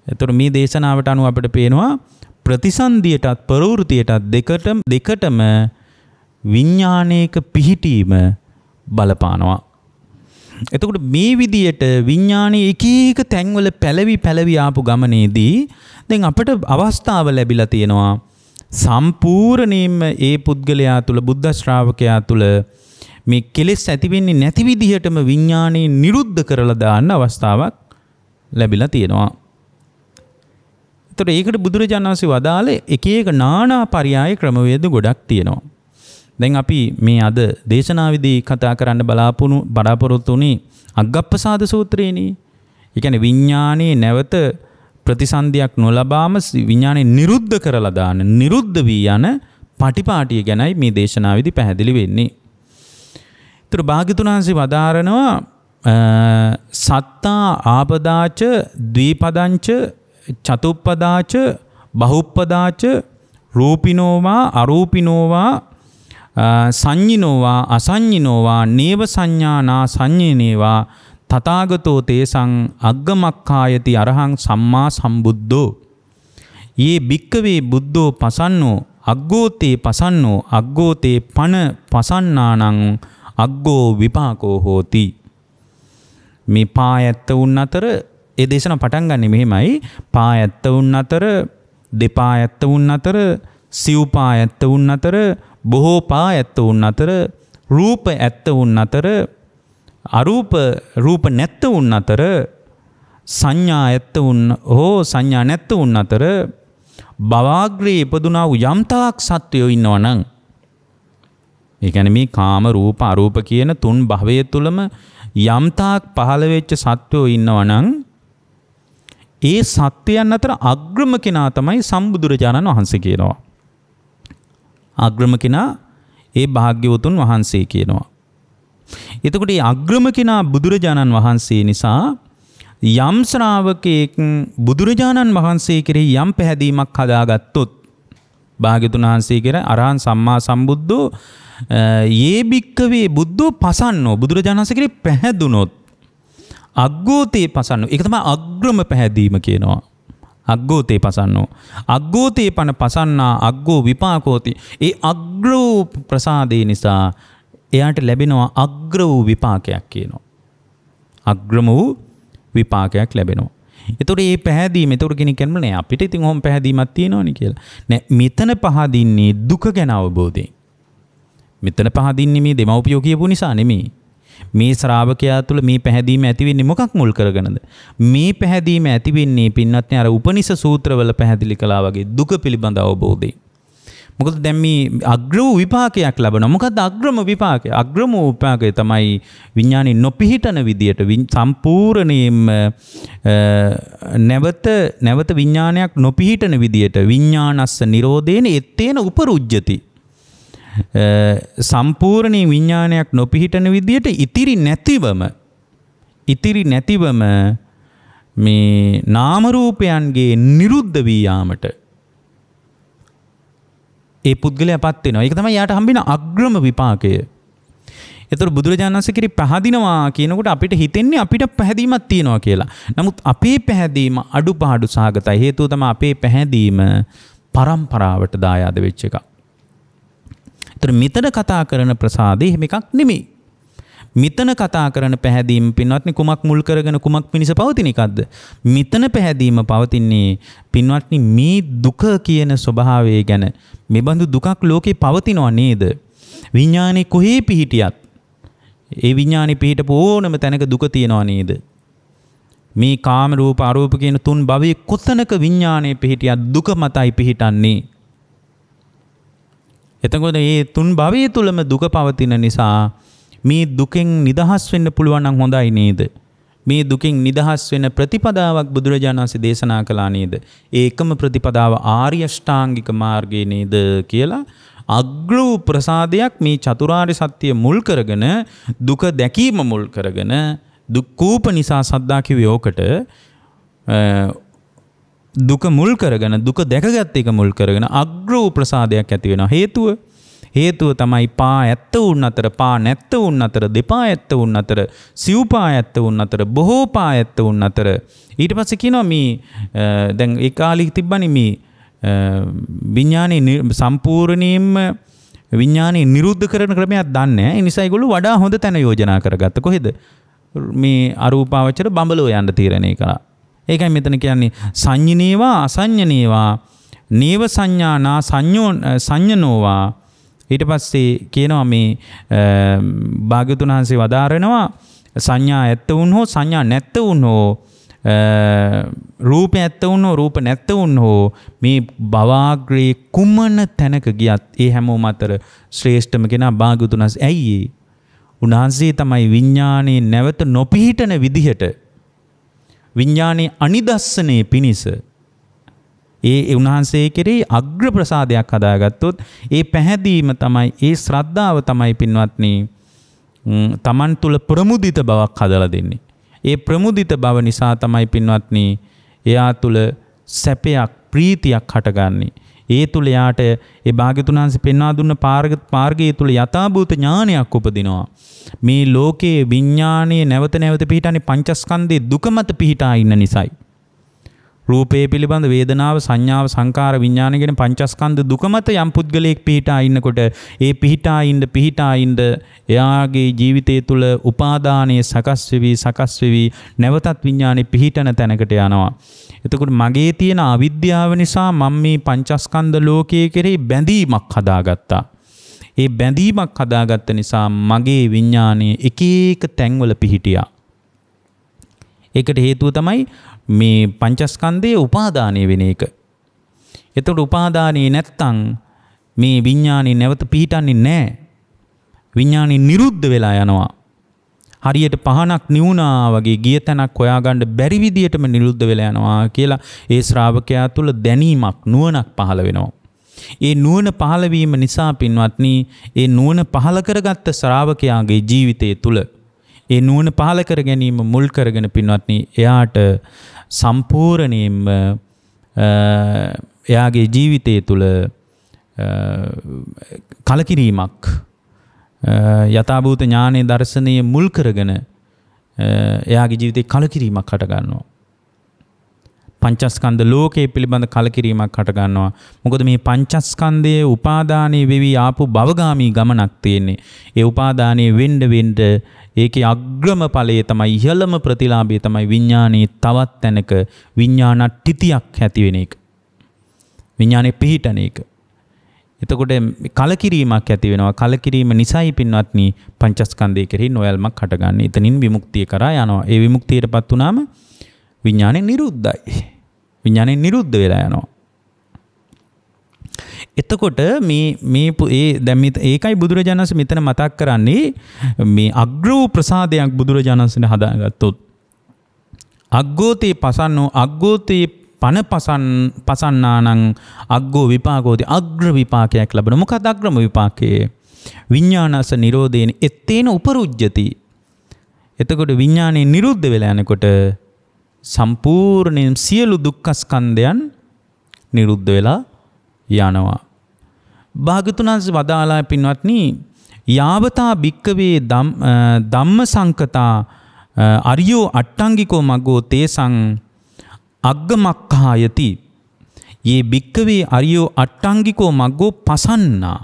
එතකොට මේ දේශනාවට අනුව අපිට පේනවා ප්‍රතිසන්දියටත් ප්‍රවෘත්තියටත් දෙකටම විඥානයක පිහිටීම බලපානවා. එතකොට මේ විදියට විඥානයේ එක එක තැන්වල පැලවි ආපු ගමනේදී දැන් අපිට අවස්ථාව ලැබිලා තියෙනවා සම්පූර්ණයෙන්ම ඒ පුද්ගලයා තුල බුද්ධ ශ්‍රාවකයා තුල මේ කෙලෙස් ඇති වෙන්නේ නැති විදිහටම විඥානේ නිරුද්ධ කරලා දාන්න අවස්ථාවක් ලැබිලා තියෙනවා. ඒතර ඒකට බුදුරජාණන් වහන්සේ වදාළේ එක එක නානා පරයය ක්‍රමවේද ගොඩක් තියෙනවා. දැන් අපි මේ අද දේශනාවේදී කතා කරන්න බලාපොරොත්තු වුණේ අග්ගප්පසාද සූත්‍රයේනේ. ඒ කියන්නේ විඥානයේ නැවත ප්‍රතිසන්දියක් නොලබාම විඥානේ නිරුද්ධ කරලා දාන නිරුද්ධ වී යන පටිපාටිය ගැනයි මේ දේශනාවේදී පැහැදිලි වෙන්නේ. ඒතර භාග්‍යතුන් වහන්සේ වදාරනවා සත්තා ආපදාච ද්විපදංච චතුප්පදාච බහුප්පදාච රූපිනෝවා අරූපිනෝවා සංඤිනෝවා අසංඤිනෝවා නේව සංඥානා සංඤිනේවා තථාගතෝ තේසං අග්ගමක්ඛායති අරහං සම්මා සම්බුද්ධෝ යේ භික්කවේ බුද්ධෝ පසන්නෝ අග්ගෝතේ පසන්නෝ අග්ගෝතේ පන පසන්නානං අග්ගෝ විපාකෝ හෝති. මේ පායත්ත උන් අතර ඒ දේශන පටන් ගන්නේ මෙහෙමයි. පායත්ත උන් අතර දෙපායත්ත උන් අතර සිව්පායත්ත උන් අතර බොහෝ පායත්ත උන් අතර රූප ඇත්ත උන් අතර රූප නැත්ත උන් අතර සංඥා ඇත්ත උන් හෝ සංඥා නැත්ත උන් අතර භවග්‍රේ ඉපදුනා වූ යම්තාක් සත්වයෝ ඉන්නවනම් ඒ කියන්නේ මේ කාම රූප අරූප කියන තුන් භවයේ තුලම යම්තාක් පහළ වෙච්ච සත්වයෝ ඉන්නවනම් ඒ සත්වයන් අතර අග්‍රම කෙනා තමයි සම්බුදුරජාණන් වහන්සේ කියනවා. අග්‍රම කෙනා ඒ භාග්‍යවතුන් වහන්සේ කියනවා. එතකොට මේ අග්‍රම කෙනා බුදුරජාණන් වහන්සේ නිසා යම් ශ්‍රාවකෙක් බුදුරජාණන් වහන්සේ කෙරෙහි යම් පැහැදීමක් හදාගත්තොත් භාග්‍යවතුන් වහන්සේ කෙරෙහි අරහං සම්මා සම්බුද්ධෝ යේ භික්කවේ බුද්ධෝ පසන්නෝ බුදුරජාණන් වහන්සේ කෙරෙහි පැහැදුනොත් අග්ගෝතේ පසන්නෝ ඒක තමයි අග්‍රම පැහැදීම කියනවා. අග්ගෝතේ පසන්නෝ අග්ගෝතේ පන පසන්නා අග්ගෝ විපාකෝති. ඒ අග්‍ර වූ ප්‍රසාදේ නිසා එයාට ලැබෙනවා අග්‍ර වූ විපාකයක් කියනවා. අග්‍රම වූ විපාකයක් ලැබෙනවා. ඒතකොට මේ පැහැදීම ඒතකොට කෙනෙක් කියන්න නෑ අපිට ඉතින් ඔහොම පැහැදීමක් තියෙනවනේ කියලා. නෑ මෙතන පහදින්නේ දුක ගැන අවබෝධයෙන්. මෙතන පහදින්නේ මේ දෙමව්පියෝ කියපු නිසා නෙමෙයි. මේ ශ්‍රාවකයා තුළ මේ පැහැදීම ඇති වෙන්නේ මොකක් මුල් කරගෙනද? මේ පැහැදීම ඇති වෙන්නේ පින්වත්නි අර උපනිෂ සූත්‍රවල පැහැදිලි කළා වගේ දුක පිළිබඳ අවබෝධයෙන්. මොකද දැන් මේ අග්‍ර වූ විපාකයක් ලැබෙනවා. මොකද්ද අග්‍රම විපාකය? අග්‍රම විපාකය තමයි විඥානේ නොපිහිටන විදියට සම්පූර්ණයෙන්ම නැවත විඥානයක් නොපිහිටන විදියට විඥානස්ස නිරෝධේන එත්තේන උපරුජ්ජති. සම්පූර්ණ විඥානයක් නොපිහිටන විදියට ඉතිරි නැතිවම මේ නාම රූපයන්ගේ නිරුද්ධ වී යාමට ඒ පුද්ගලයාපත් වෙනවා. ඒක තමයි යාට හම්බෙන අග්‍රම විපාකය. ඒතර බුදුරජාණන් වහන්සේ කිරි පහදිනවා කියනකොට අපිට හිතෙන්නේ අපිට පැහැදීමක් තියෙනවා කියලා. නමුත් අපේ පැහැදීම අඩුපාඩු සහගතයි. හේතුව තමයි අපේ පැහැදීම පරම්පරාවට දායාද වෙච්ච එකක්. මෙතන කතා කරන ප්‍රසාදේ එහෙම එකක් නෙමෙයි. මෙතන කතා කරන පැහැදීම පින්වත්නි කුමක් මුල් කරගෙන කුමක් පිණිස පවතින එකක්ද? මෙතන පැහැදීම පවතින්නේ පින්වත්නි මේ දුක කියන ස්වභාවය ගැන. මෙබඳු දුකක් ලෝකේ පවතිනව නේද? විඥානේ කොහේ පිහිටියත් ඒ විඥානේ පිහිටපු ඕනම තැනක දුක තියනව නේද? මේ කාම රූප අරූප කියන තුන් භවයේ කොතනක විඥානේ පිහිටියත් දුක මතයි පිහිටන්නේ. එතකොට මේ තුන් භවයේ තුලම දුක පවතින නිසා මේ දුකෙන් නිදහස් වෙන්න පුළුවන් නම් හොඳයි නේද? මේ දුකෙන් නිදහස් වෙන ප්‍රතිපදාවක් බුදුරජාණන් වහන්සේ දේශනා කළා නේද? ඒකම ප්‍රතිපදාව ආර්ය අෂ්ටාංගික මාර්ගය නේද කියලා අග්‍ර වූ ප්‍රසාදයක් මේ චතුරාර්ය සත්‍ය මුල් කරගෙන දුක දැකීම මුල් කරගෙන දුක්ඛූප නිසා සද්දා කිව්වේ ඕකට දුක මුල් කරගෙන දුක දැකගත් එක මුල් කරගෙන අග්‍ර වූ ප්‍රසාදයක් ඇති වෙනවා. හේතුව තමයි පා ඇත්ත උන් අතර පා නැත්ත උන් අතර දෙපා ඇත්ත උන් අතර සිව්පා ඇත්ත උන් අතර බොහෝ පා ඇත්ත උන් අතර. ඊට පස්සේ කියනවා මේ දැන් ඒ කාලේ තිබ්බනේ මේ විඥානේ සම්පූර්ණයෙන්ම විඥානේ නිරුද්ධ කරන ක්‍රමයක් දන්නේ නැහැ. ඒ නිසා ඒගොල්ලෝ වඩා හොඳ තැන යෝජනා කරගත්ත. කොහෙද? මේ අරූපාවචර බඹලෝ යන්න තීරණය කළා. ඒකයි මෙතන කියන්නේ සංඤිනේවා අසංඤනේවා නේව සංඥානා සංඤනෝවා. ඊට පස්සේ කියනවා මේ භාග්‍යවතුන් වහන්සේ වදාරනවා සංඥා ඇත්ත වුන් හෝ සංඥා නැත්ත වුන් හෝ රූප ඇත්ත වුණෝ රූප නැත්ත වුණෝ මේ භවාග්‍රේ කුමන තැනක ගියත් ඒ හැමෝම අතර ශ්‍රේෂ්ඨම කෙනා භාග්‍යවතුන් වහන්සේ. ඇයි ඒ? උන්වහන්සේ තමයි විඥානයේ නැවත නොපිහිටන විදිහට විඥානයේ අනිදස්සනේ පිනිස ඒ උන්වහන්සේ කෙරෙහි අග්‍ර ප්‍රසාදයක් හදාගත්තොත් ඒ පැහැදීම තමයි ඒ ශ්‍රද්ධාව තමයි පින්වත්නි තමන් තුළ ප්‍රමුදිත බවක් හදලා දෙන්නේ. ඒ ප්‍රමුදිත බව නිසා තමයි පින්වත්නි එයා තුළ සැපයක් ප්‍රීතියක් හටගන්නේ. ඒ තුළ යාට ඒ භාග්‍යවතුන් වහන්සේ පෙන්වා දුන්න මාර්ගය තුළ යථාභූත ඥානයක් උපදිනවා. මේ ලෝකයේ විඥානයේ නැවත නැවත පිහිටන්නේ පංචස්කන්ධයේ දුක මත පිහිටා ඉන්න නිසායි. රූපේ පිළිබඳ වේදනාව සංඥාව සංකාර විඥාන කියන පංචස්කන්ධ දුක මත යම් පුද්ගලයෙක් පිහිටා ඉන්නකොට ඒ පිහිටා ඉන්න එයාගේ ජීවිතය තුළ උපාදානයේ සකස් වෙවි නැවතත් විඥානේ පිහිටන තැනකට යනවා. එතකොට මගේ තියෙන අවිද්‍යාව නිසා මම මේ පංචස්කන්ධ ලෝකයේ කෙරෙහි බැඳීමක් හදාගත්තා. ඒ බැඳීමක් හදාගත්ත නිසා මගේ විඥානයේ එක එක තැන්වල පිහිටියා. ඒකට හේතුව තමයි මේ පංචස්කන්ධයේ උපාදානය වෙන එක. එතකොට උපාදානයේ නැත්තම් මේ විඥානේ නැවත පිහිටන්නේ නැහැ. විඥානේ නිරුද්ධ වෙලා යනවා. හරියට පහනක් නිවුණා වගේ ගිය තැනක් හොයාගන්න බැරි විදියටම නිරුද්ධ වෙලා යනවා කියලා ඒ ශ්‍රාවකයා තුළ දැනීමක් නුවණක් පහළ වෙනවා. ඒ නුවණ පහළ වීම නිසා පින්වත්නි ඒ නුවණ පහළ කරගත්ත ශ්‍රාවකයාගේ ජීවිතය තුළ ඒ නුවණ පහළ කර ගැනීම මුල් කරගෙන පින්වත්නි එයාට සම්පූර්ණයෙන්ම එයාගේ ජීවිතය තුළ කලකිරීමක් යථාභූත ඥානයේ දර්ශනීය මුල් කරගෙන එයාගේ ජීවිතේ කලකිරීමක් හට ගන්නවා. පංචස්කන්ධ ලෝකයේ පිළිබඳ කලකිරීමක් හට ගන්නවා. මොකද මේ පංචස්කන්ධයේ උපාදානයේ වෙවි ආපු භවගාමී ගමනක් තියෙන්නේ. ඒ උපාදානයේ වෙන්න ඒකේ අග්‍රම ඵලයේ තමයි ඉහළම ප්‍රතිලාභය තමයි විඥානයේ තවත් තැනක විඥානට්ඨිතියක් ඇති වෙන එක. විඥානේ පිහිටන එක. එතකොට කලකිරීමක් ඇති වෙනවා. කලකිරීම නිසායි පින්වත්නි පංචස්කන්ධය කෙරෙහි නොයල්මක් හටගන්නේ. එතනින් විමුක්තිය කරා යනවා. ඒ විමුක්තියටපත් වුණාම විඥානේ නිරුද්ධයි. විඥානේ නිරුද්ධ වෙලා යනවා. එතකොට ඒකයි බුදුරජාණන් වහන්සේ මෙතන මතක් කරන්නේ මේ අග්‍ර වූ ප්‍රසාදයක් බුදුරජාණන් වහන්සේ හදාගත්තොත් අග්ගෝතේ පසන්නෝ අග්ගෝතේ පන පසන්නානං අග්ගෝ විපාකෝති අග්‍ර විපාකයක් ලැබෙන. මොකක්ද අග්‍රම විපාකයේ? විඥානස නිරෝධේන එත්තේන උපරුජ්ජති. එතකොට විඥානේ නිරුද්ධ වෙලා යනකොට සම්පූර්ණයෙන් සියලු දුක්ඛ ස්කන්ධයන් නිරුද්ධ වෙලා යනවා. භාග්‍යවතුන් වහන්සේ වදාළා පින්වත්නි යාවතා භික්කවේ ධම්ම සංකතා අරියෝ අට්ටංගිකෝ මග්ගෝ තේසං අග්ගමක්ඛායති යේ භික්කවේ අරියෝ අට්ටංගිකෝ මග්ගෝ පසන්නා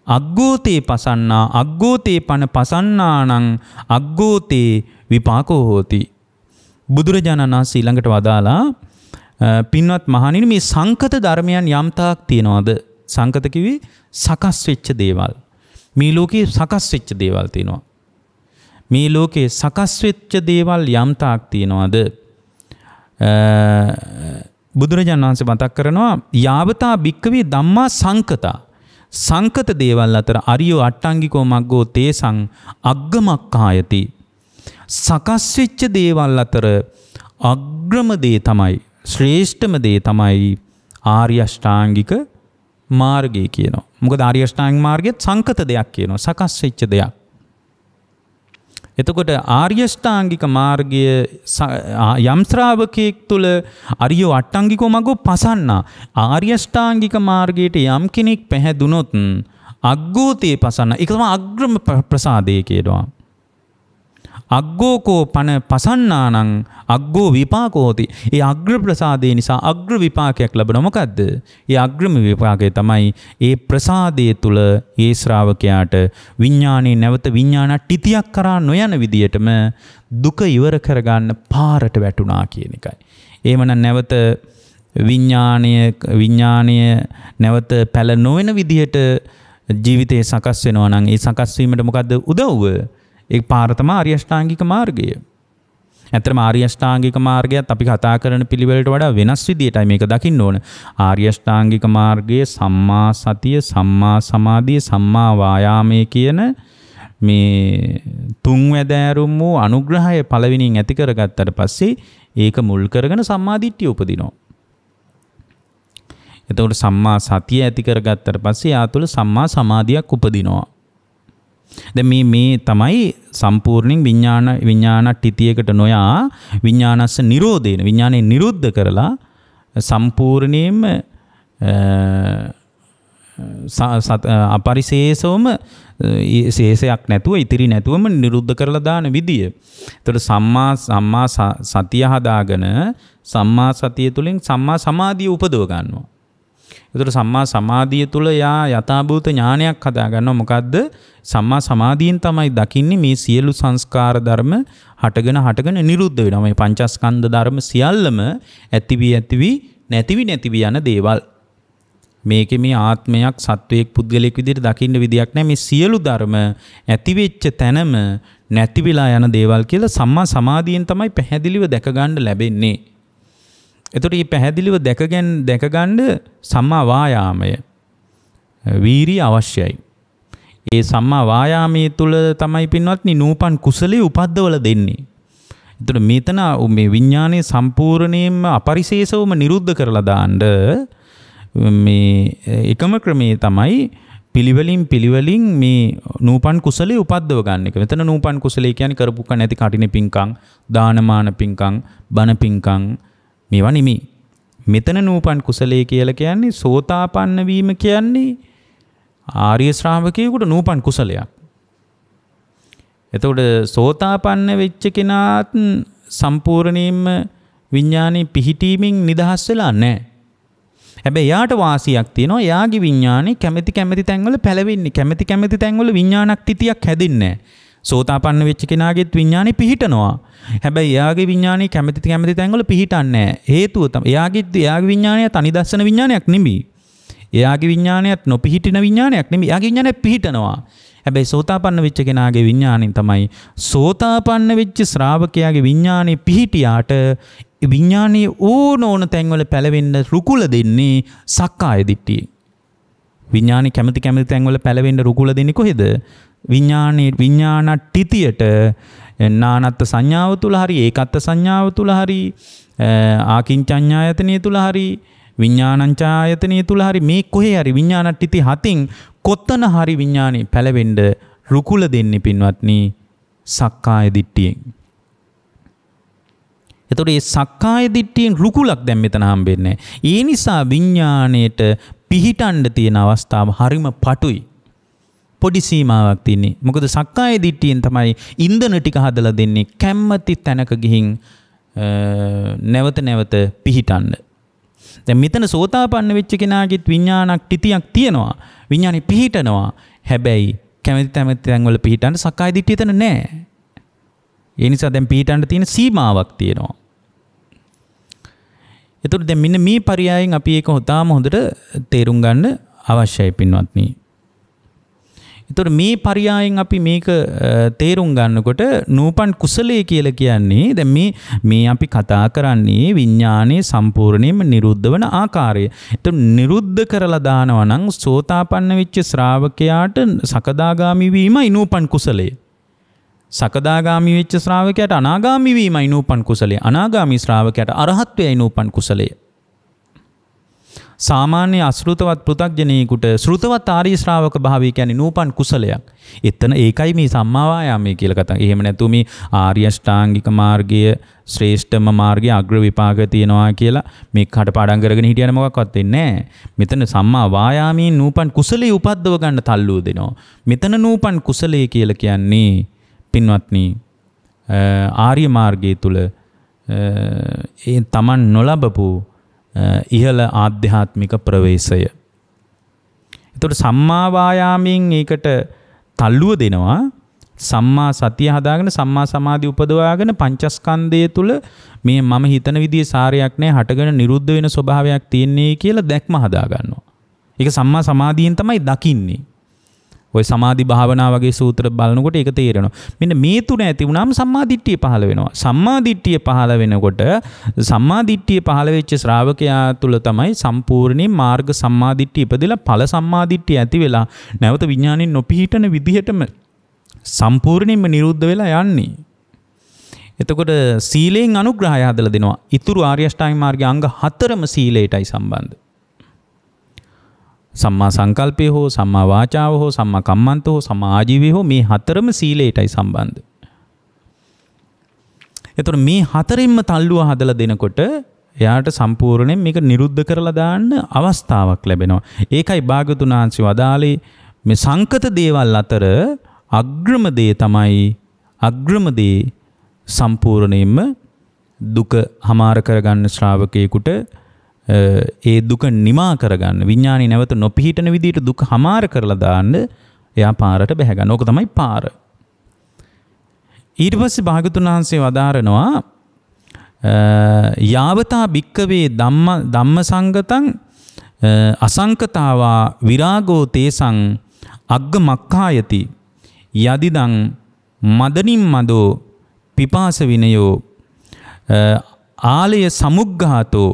අග්ගෝතේ පසන්නා අග්ගෝතේ පන පසන්නානං අග්ගෝතේ විපාකෝ හෝති. බුදුරජාණන් වහන්සේ ඊළඟට වදාලා පින්වත් මහණෙනි මේ සංකත ධර්මයන් යම් තාක් තියනවාද? සංකත කිවි සකස් වෙච්ච දේවල්. මේ ලෝකේ සකස් වෙච්ච දේවල් තියෙනවා. මේ ලෝකේ සකස් වෙච්ච දේවල් යම් තාක් තියනවාද? බුදුරජාණන් වහන්සේ මතක් කරනවා යාවතා භික්කවේ ධම්මා සංකතා. සංකත දේවල් අතර අරියෝ අට්ටංගිකෝ මග්ගෝ තේසං අග්ගමක්ඛායති. සකස් වෙච්ච දේවල් අතර අග්‍රම දේ තමයි ශ්‍රේෂ්ඨම දේ තමයි ආර්ය අෂ්ටාංගික මාර්ගය කියනවා. මොකද ආර්ය අෂ්ටාංගික මාර්ගයත් සංකත දෙයක් කියනවා. සකස් වෙච්ච දෙයක්. එතකොට ආර්ය අෂ්ටාංගික මාර්ගය යම් ශ්‍රාවකයෙක් තුළ අරියෝ අට්ටංගිකෝ මග්ගෝ පසන්නා. ආර්ය අෂ්ටාංගික මාර්ගයට යම් කෙනෙක් පැහැදුනොත් අග්ගෝතේ පසන්නා. ඒක තමයි අග්‍රම ප්‍රසාදය කියනවා. අග්ගෝකෝ පන පසන්නානං අග්ගෝ විපාකෝති. ඒ අග්‍ර ප්‍රසාදේ නිසා අග්‍ර විපාකයක් ලැබෙනවා. මොකද්ද? ඒ අග්‍රම විපාකය තමයි ඒ ප්‍රසාදයේ තුල ඒ ශ්‍රාවකයාට විඥානේ නැවත විඥානට්ඨිතියක් කරා නොයන විදියටම දුක ඉවර කරගන්න පාරට වැටුණා කියන එකයි. එහෙමනම් නැවත විඥානය නැවත පැල නොවන විදියට ජීවිතේ සකස් වෙනවා නම් ඒ සකස් වීමට මොකද්ද උදව්ව? ඒ පාර තමයි ආර්ය අෂ්ටාංගික මාර්ගය. ඇත්තටම ආර්ය අෂ්ටාංගික මාර්ගයත් අපි කතා කරන පිළිවෙලට වඩා වෙනස් විදියටයි මේක දකින්න ඕන. ආර්ය අෂ්ටාංගික මාර්ගයේ සම්මා සතිය, සම්මා සමාධිය, සම්මා වායාමයේ කියන මේ තුන්වැදෑරුම් වූ අනුග්‍රහය පළවෙනියෙන් ඇති කරගත්තට පස්සේ ඒක මුල් කරගෙන සම්මා දිට්ඨිය උපදිනවා. එතකොට සම්මා සතිය ඇති කරගත්තට පස්සේ යා තුළ සම්මා සමාධියක් උපදිනවා. දැන් මේ තමයි සම්පූර්ණයෙන් විඥානට්ඨිතියකට නොයා විඥානස්ස නිරෝධේන විඥානේ නිරුද්ධ කරලා සම්පූර්ණයෙන්ම අපරිශේෂවම ශේෂයක් නැතුව ඉතිරි නැතුවම නිරුද්ධ කරලා දාන විදිය. එතකොට සම්මා සතිය හදාගෙන සම්මා සතිය තුළින් සම්මා සමාධිය උපදව ගන්නවා. එතකොට සම්මා සමාධිය තුළ යා යථාභූත ඥානයක් හදා ගන්නවා. මොකද්ද? සම්මා සමාධියෙන් තමයි දකින්නේ මේ සියලු සංස්කාර ධර්ම හටගෙන නිරුද්ධ වෙනවා. මේ පංචස්කන්ධ ධර්ම සියල්ලම ඇතිවි නැතිවි යන දේවල්. මේකේ මේ ආත්මයක් සත්වයක් පුද්ගලයෙක් විදිහට දකින්න විදියක් නැහැ. මේ සියලු ධර්ම ඇති වෙච්ච තැනම නැති වෙලා යන දේවල් කියලා සම්මා සමාධියෙන් තමයි පැහැදිලිව දැක ගන්න ලැබෙන්නේ. එතකොට මේ පැහැදිලිව දැක ගන්න සම්මා වායාමය වීරිය අවශ්‍යයි. ඒ සම්මා වායාමයේ තුල තමයි පින්වත්නි නූපන් කුසලයේ උපද්දවල දෙන්නේ. එතකොට මෙතන මේ විඥානයේ සම්පූර්ණයෙන්ම අපරිශේෂවම නිරුද්ධ කරලා දාන්න මේ එකම ක්‍රමයේ තමයි පිළිවෙලින් මේ නූපන් කුසලයේ උපද්දව ගන්න එක. මෙතන නූපන් කුසලයේ කියන්නේ කරපු නැති කටින පිංකම්, දානමාන පිංකම්, බණ පිංකම් මේවා නෙමෙයි. මෙතන නූපන් කුසලයේ කියලා කියන්නේ සෝතාපන්න වීම කියන්නේ ආර්ය ශ්‍රාවකයෙකුට නූපන් කුසලයක්. එතකොට සෝතාපන්න වෙච්ච කෙනාත් සම්පූර්ණයෙන්ම විඥානේ පිහිටීමෙන් නිදහස් වෙලා නැහැ. හැබැයි යාට වාසියක් තියෙනවා. යාගේ විඥානේ කැමැති තැන්වල පැලවෙන්නේ. කැමැති තැන්වල විඥානක්තිතියක් හැදෙන්නේ නැහැ. සෝතාපන්න වෙච්ච කෙනාගේත් විඥානේ පිහිටනවා. හැබැයි එයාගේ විඥානේ කැමැති තැන්වල පිහිටන්නේ නැහැ. හේතුව තමයි එයාගේ විඥානයත් අනිදස්සන විඥානයක් නෙමෙයි. එයාගේ විඥානයත් නොපිහිටින විඥානයක් නෙමෙයි. එයාගේ විඥානය පිහිටනවා. හැබැයි සෝතාපන්න වෙච්ච කෙනාගේ විඥාණයෙන් තමයි සෝතාපන්න වෙච්ච ශ්‍රාවකයාගේ විඥානේ පිහිටියාට විඥානයේ ඕන තැන්වල පැලවෙන්න රුකුල දෙන්නේ සක්කාය දිට්ඨිය. විඥානේ කැමැති තැන්වල පැලවෙන්න රුකුල දෙන්නේ කොහෙද? විඥානට්ඨිතියට නානත්ත් සංඥාව තුල හරි ඒකත්ත් සංඥාව තුල හරි ආකින්චඤ්ඤායතනිය තුල හරි විඥානංචායතනිය තුල හරි මේ කොහේ හරි විඥානට්ඨිති හතින් කොත්තන හරි විඥානේ පැලවෙන්න රුකුල දෙන්නේ පින්වත්නි සක්කාය දිට්ඨියෙන්. එතකොට මේ සක්කාය දිට්ඨියෙන් රුකුලක් දැන් මෙතන හම්බෙන්නේ නැහැ. ඒ නිසා විඥාණයට පිහිටන්න තියෙන අවස්ථාව හරිම පටුයි. පොඩි සීමාවක් තියෙන්නේ. මොකද සක්කාය දිට්ඨියෙන් තමයි ඉන්ධන ටික හදලා දෙන්නේ කැමැති තැනක ගිහින් නැවත පිහිටන්න. දැන් මෙතන සෝතාපන්න වෙච්ච කෙනාගෙත් විඥානක් තිතියක් තියෙනවා. විඥානේ පිහිටනවා. හැබැයි කැමැති තැන්වල පිහිටන්න සක්කාය දිට්ඨිය එතන නැහැ. ඒ නිසා දැන් පිහිටන්න තියෙන සීමාවක් තියෙනවා. එතකොට දැන් මෙන්න මේ පරයයන් අපි ඒක හොඳට තේරුම් ගන්න අවශ්‍යයි පින්වත්නි. එතකොට මේ පරයයන් අපි මේක තේරුම් ගන්නකොට නූපන් කුසලයේ කියලා කියන්නේ දැන් මේ අපි කතා කරන්නේ විඥානයේ සම්පූර්ණයෙන්ම නිරුද්ධ වන ආකාරය. එතකොට නිරුද්ධ කරලා දානවා නම් සෝතාපන්න වෙච්ච ශ්‍රාවකයාට සකදාගාමි වීමයි නූපන් කුසලයේ. සකදාගාමි වෙච්ච ශ්‍රාවකයාට අනාගාමි වීමයි නූපන් කුසලයේ. අනාගාමි ශ්‍රාවකයාට අරහත්වයයි නූපන් කුසලයේ. සාමාන්‍ය අශෘතවත් පෘථග්ජනයෙකුට ශ්‍රුතවත් ආර්ය ශ්‍රාවක භාවය කියන්නේ නූපන් කුසලයක්. එතන ඒකයි මේ සම්මා වායාමයේ කියලා කතා. එහෙම නැතු මේ ආර්ය අෂ්ටාංගික මාර්ගය ශ්‍රේෂ්ඨම මාර්ගයේ අග්‍ර විපාක තියනවා කියලා මේ කටපාඩම් කරගෙන හිටියන මොකක්වත් වෙන්නේ නැහැ. මෙතන සම්මා වායාමයෙන් නූපන් කුසලයේ උපද්දව ගන්න තල්ලුව දෙනවා. මෙතන නූපන් කුසලයේ කියලා කියන්නේ පින්වත්නි ආර්ය මාර්ගයේ තුල ඒ තමන් නොලබපු ඉහළ ආධ්‍යාත්මික ප්‍රවේශය. එතකොට සම්මා වායාමයෙන් ඒකට තල්ලුව දෙනවා. සම්මා සතිය හදාගෙන සම්මා සමාධි උපදවාගෙන පංචස්කන්ධය තුල මේ මම හිතන විදිහේ සාරයක් නැහැ හටගෙන නිරුද්ධ වෙන ස්වභාවයක් තියෙන්නේ කියලා දැක්ම හදා ගන්නවා. ඒක සම්මා සමාධියෙන් තමයි දකින්නේ. ඔය සමාධි භාවනා වගේ සූත්‍ර බලනකොට ඒක තේරෙනවා. මෙන්න මේ තුන ඇති වුණාම සම්මාදිට්ඨිය පහළ වෙනවා. සම්මාදිට්ඨිය පහළ වෙනකොට සම්මාදිට්ඨිය පහළ වෙච්ච ශ්‍රාවකයා තුල තමයි සම්පූර්ණයෙන් මාර්ග සම්මාදිට්ඨිය ඉපදෙලා ඵල සම්මාදිට්ඨිය ඇති වෙලා නැවත විඥාණයෙන් නොපිහිටන විදිහටම සම්පූර්ණයෙන්ම නිරුද්ධ වෙලා යන්නේ. එතකොට සීලෙන් අනුග්‍රහය හදලා දෙනවා. ඊතුරු ආර්ය අෂ්ටාංගික මාර්ගයේ අංග 4ම සීලයටයි සම්බන්ධ. සම්මා සංකල්පය හෝ සම්මා වාචාව හෝ සම්මා කම්මන්ත හෝ සම්මා ආජීවය හෝ මේ 4ම සීලයටයි සම්බන්ධ. එතකොට මේ 4ෙන්ම තල්ලුව හදලා දෙනකොට එයාට සම්පූර්ණයෙන් මේක නිරුද්ධ කරලා දාන්න අවස්ථාවක් ලැබෙනවා. ඒකයි භාගතුන් වහන්සේ වදාළේ මේ සංකත දේවල් අතර අග්‍රම දේ තමයි අග්‍රම දේ සම්පූර්ණයෙන්ම දුක හමාර කරගන්න ශ්‍රාවකයෙකුට ඒ දුක නිමා කරගන්න විඥානි නැවත නොපිහිටන විදිහට දුක හමාර කරලා දාන්න එයා පාරට බැහැ ගන්න. ඕක තමයි පාර. ඊට පස්සේ භාගතුන් වහන්සේ වදාරනවා යාවතා භික්කවේ ධම්ම සංගතං අසංකතාවා විරාගෝ තේසං අග්ග මක්ඛායති යදිදං මදනින් මදෝ පිපාස විනයෝ ආලය සමුග්ඝාතෝ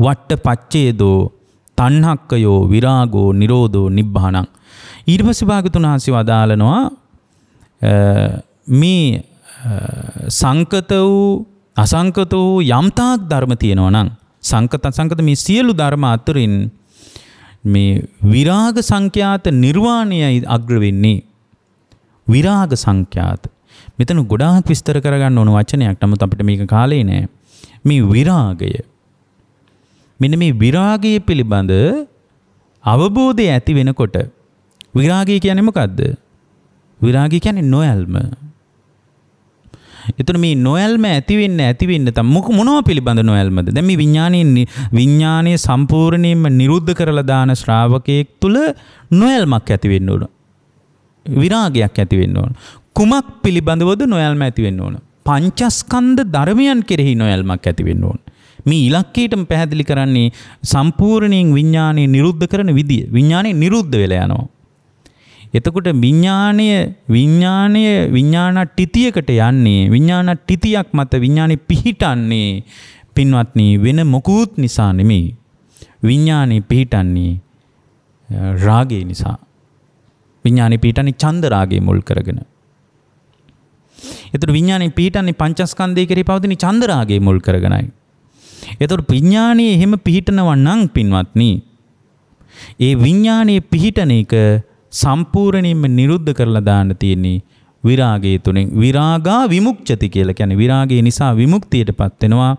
වට්ට පච්චේදෝ තණ්හක්කයෝ විරාගෝ නිරෝධෝ නිබ්බානං. ඊට පස්සේ භාගතුන් වහන්සේ වදාළනවා මේ සංකත වූ අසංකත වූ යම්තාක් ධර්ම තියෙනවා නම් සංකත අසංකත මේ සියලු ධර්ම අතරින් මේ විරාග සංඛ්‍යාත නිර්වාණයයි අග්‍ර වෙන්නේ. විරාග සංඛ්‍යාත මෙතන ගොඩාක් විස්තර කරගන්න ඕන වචනයක්. නමුත් අපිට මේක කාලේ නෑ. මේ විරාගය මෙන්න මේ විරාගය පිළිබඳ අවබෝධය ඇති වෙනකොට විරාගය කියන්නේ මොකද්ද? විරාගය කියන්නේ නොයල්ම. එතන මේ නොයල්ම ඇති වෙන්න මොනවා පිළිබඳ නොයල්මද? දැන් මේ විඥානයේ සම්පූර්ණයෙන්ම නිරුද්ධ කරලා දාන ශ්‍රාවකයෙක් තුල නොයල්මක් ඇති වෙන්න ඕන. විරාගයක් ඇති වෙන්න ඕන. කුමක් පිළිබඳවද නොයල්ම ඇති වෙන්න ඕන? පංචස්කන්ධ ධර්මයන් කෙරෙහි නොයල්මක් ඇති වෙන්න ඕන. මේ ඉලක්කයටම පැහැදිලි කරන්නේ සම්පූර්ණයෙන් විඥානය නිරුද්ධ කරන විදිය. විඥානය නිරුද්ධ වෙලා යනවා. එතකොට විඥානට්ඨිතියකට යන්නේ විඥානට්ඨිතියක් මත විඥානේ පිහිටන්නේ පින්වත්නි වෙන මොකුත් නිසා නෙමෙයි. විඥානේ පිහිටන්නේ රාගය නිසා. විඥානේ පිහිටන්නේ ඡන්ද රාගය මුල් කරගෙන. එතකොට විඥානේ පිහිටන්නේ පංචස්කන්ධය කෙරෙහි පවතින ඡන්ද රාගය මුල් කරගෙනයි. එතකොට විඥානේ එහෙම පිහිටනවා නම් පින්වත්නි ඒ විඥානේ පිහිටන එක සම්පූර්ණයෙන්ම නිරුද්ධ කරලා දාන්න තියෙන්නේ විරාගයේ තුලින්. විරාගා විමුක්ඛති කියලා කියන්නේ විරාගය නිසා විමුක්තියටපත් වෙනවා.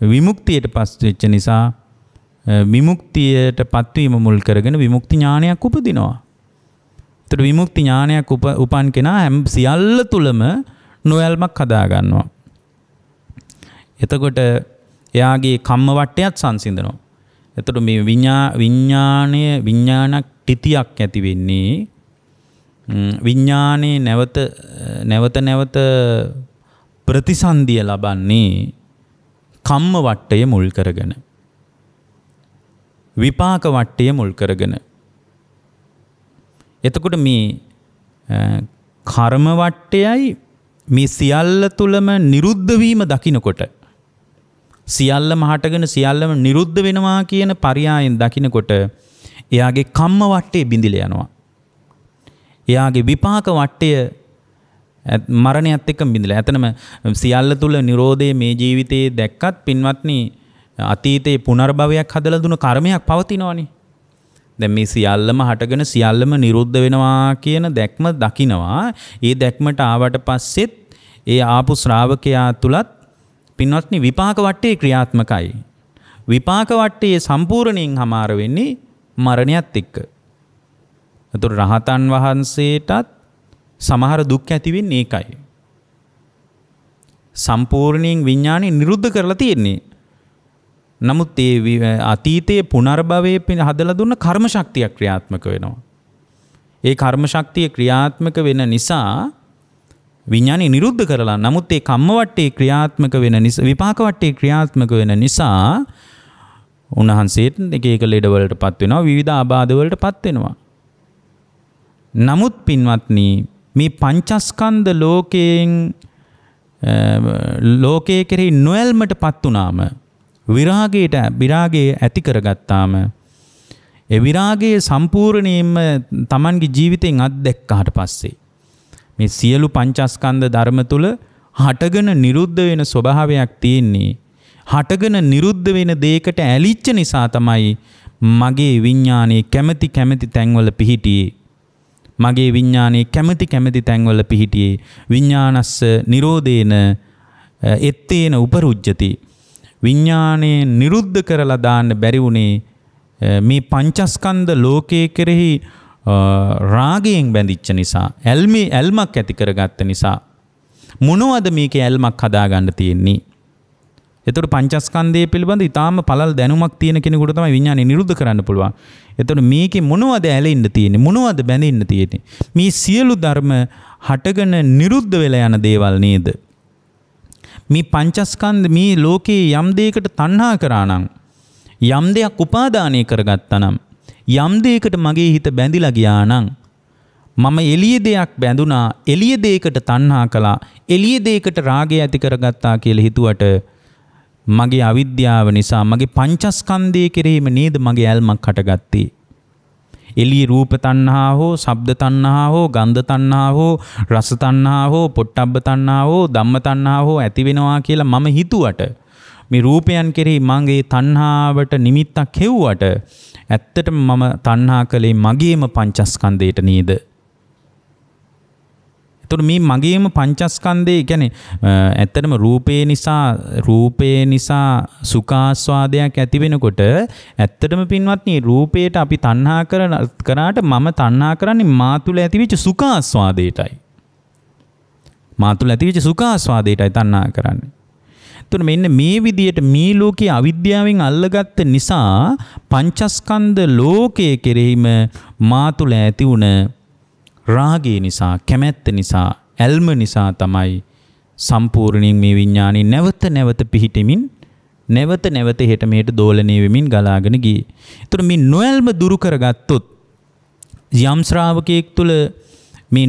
විමුක්තියටපත් වෙච්ච නිසා විමුක්තියටපත් වීම මුල් කරගෙන විමුක්ති ඥානයක් උපදිනවා. ඒතර විමුක්ති ඥානයක් උපන් කෙනා හැම සියල්ල තුලම නොයල්මක් හදා ගන්නවා. එතකොට එයාගේ කම්ම වට්ටයත් සංසිඳනවා. එතකොට මේ විඥානට්ඨිතියක් ඇති වෙන්නේ විඥානයේ නැවත ප්‍රතිසන්දිය ලබන්නේ කම්ම වට්ටය මුල් කරගෙන. විපාක වට්ටය මුල් කරගෙන. එතකොට මේ කර්ම වට්ටයයි මේ සියල්ල තුලම නිරුද්ධ වීම දකින්නකොට සියල්ලම හටගෙන සියල්ලම නිරුද්ධ වෙනවා කියන පරයයන් දකින්නකොට එයාගේ කම්ම වට්ටේ බිඳිලා යනවා. එයාගේ විපාක වට්ටය මරණයත් එක්ක බිඳිලා. එතනම සියල්ල තුල නිරෝධය මේ ජීවිතයේ දැක්කත් පින්වත්නි අතීතයේ පුනර්භවයක් හදලා දුන කර්මයක් පවතිනවනේ. දැන් මේ සියල්ලම හටගෙන සියල්ලම නිරුද්ධ වෙනවා කියන දැක්ම දකිනවා. ඒ දැක්මට ආවට පස්සෙත් ඒ ආපු ශ්‍රාවකයා තුලත් පින්වත්නි විපාක වට්ටේ ක්‍රියාත්මකයි. විපාක වට්ටේ සම්පූර්ණයෙන් හමාර වෙන්නේ මරණයත් එක්ක. ඒතර රහතන් වහන්සේටත් සමහර දුක් ඇති වෙන්නේ ඒකයි. සම්පූර්ණයෙන් විඥානේ නිරුද්ධ කරලා තියෙන්නේ. නමුත් ඒ අතීතයේ පුනර්භවයේ හදලා දුන්න කර්ම ශක්තිය ක්‍රියාත්මක වෙනවා. ඒ කර්ම ශක්තිය ක්‍රියාත්මක වෙන නිසා විඥානේ නිරුද්ධ කරලා නමුත් ඒ කම්ම වට්ටේ ක්‍රියාත්මක වෙන නිසා විපාක වට්ටේ ක්‍රියාත්මක වෙන නිසා උන්වහන්සේට එක එක ලෙඩ වලටපත් වෙනවා විවිධ ආබාධ වලටපත් වෙනවා. නමුත් පින්වත්නි මේ පංචස්කන්ධ ලෝකයේ කෙරෙහි නොයල්මටපත් වුණාම විරාගය ඇති කරගත්තාම ඒ විරාගයේ සම්පූර්ණයෙන්ම Tamanගේ ජීවිතෙන් අත්දැක්කාට පස්සේ මේ සියලු පංචස්කන්ධ ධර්ම තුල හටගෙන නිරුද්ධ වෙන ස්වභාවයක් තියෙන්නේ. හටගෙන නිරුද්ධ වෙන දෙයකට ඇලිච්ච නිසා තමයි මගේ විඥානයේ කැමැති තැන්වල පිහිටියේ. මගේ විඥානයේ කැමැති තැන්වල පිහිටියේ. විඥානස්ස නිරෝධේන එත්තේන උපරුජ්ජති. විඥානයේ නිරුද්ධ කරලා දාන්න බැරි වුණේ මේ පංචස්කන්ධ ලෝකයේ කෙරෙහි රාගයෙන් බැඳිච්ච නිසා, ඇල්මක් ඇති කරගත්ත නිසා. මොනවද මේකේ ඇල්මක් හදාගන්න තියෙන්නේ? එතකොට පංචස්කන්ධය පිළිබඳ ඊටාම පළල් දැනුමක් තියෙන කෙනෙකුට තමයි විඥානය නිරුද්ධ කරන්න පුළුවන්. එතකොට මේකේ මොනවද ඇලෙන්න තියෙන්නේ? මොනවද බැඳෙන්න තියෙන්නේ? මේ සියලු ධර්ම හටගෙන නිරුද්ධ වෙලා යන දේවල් නේද? මේ පංචස්කන්ධ මේ ලෝකේ යම් දෙයකට තණ්හා කරා නම්, යම් දෙයක් උපාදානය කරගත්තා නම්, යම් දෙයකට මගේ හිත බැඳිලා ගියා නම්, මම එළිය දෙයක් බැඳුනා, එළිය දෙයකට තණ්හා කළා, එළිය දෙයකට රාගය ඇති කරගත්තා කියලා හිතුවට මගේ අවිද්‍යාව නිසා, මගේ පංචස්කන්ධයේ කෙරෙහිම නේද මගේ ඇල්මක් හටගත්තේ. එළිය රූප තණ්හා හෝ, ශබ්ද තණ්හා හෝ, ගන්ධ තණ්හා හෝ, රස තණ්හා හෝ, පොට්ටබ්බ තණ්හා හෝ, ධම්ම තණ්හා හෝ ඇති වෙනවා කියලා මම හිතුවට, මේ රූපයන් කෙරෙහි මගේ තණ්හාවට නිමිත්තක් හෙව්වට ඇත්තටම මම තණ්හා කළේ මගේම පංචස්කන්ධයට නේද? එතකොට මේ මගේම පංචස්කන්ධය කියන්නේ ඇත්තටම රූපේ නිසා සුඛාස්වාදයක් ඇති වෙනකොට ඇත්තටම පින්වත්නි රූපයට අපි තණ්හා කරාට මම තණ්හා කරන්නේ මා තුළ ඇතිවෙච්ච සුඛාස්වාදයටයි. මා තුළ ඇතිවෙච්ච සුඛාස්වාදයටයි තණ්හා කරන්නේ. එතකොට මෙන්න මේ විදියට මේ ලෝකයේ අවිද්‍යාවෙන් අල්ලගත්ත නිසා පංචස්කන්ධ ලෝකයේ කෙරෙහිම මා තුළ ඇති වුණ රාගය නිසා, කැමැත්ත නිසා, ඇල්ම නිසා තමයි සම්පූර්ණයෙන් මේ විඥානි නැවත පිහිටෙමින් නැවත හෙට මෙහෙට දෝලණය වෙමින් ගලාගෙන ගියේ. ඒතර මේ නොඇල්ම දුරු කරගත්තොත්, යම් ශ්‍රාවකයෙක් තුළ මේ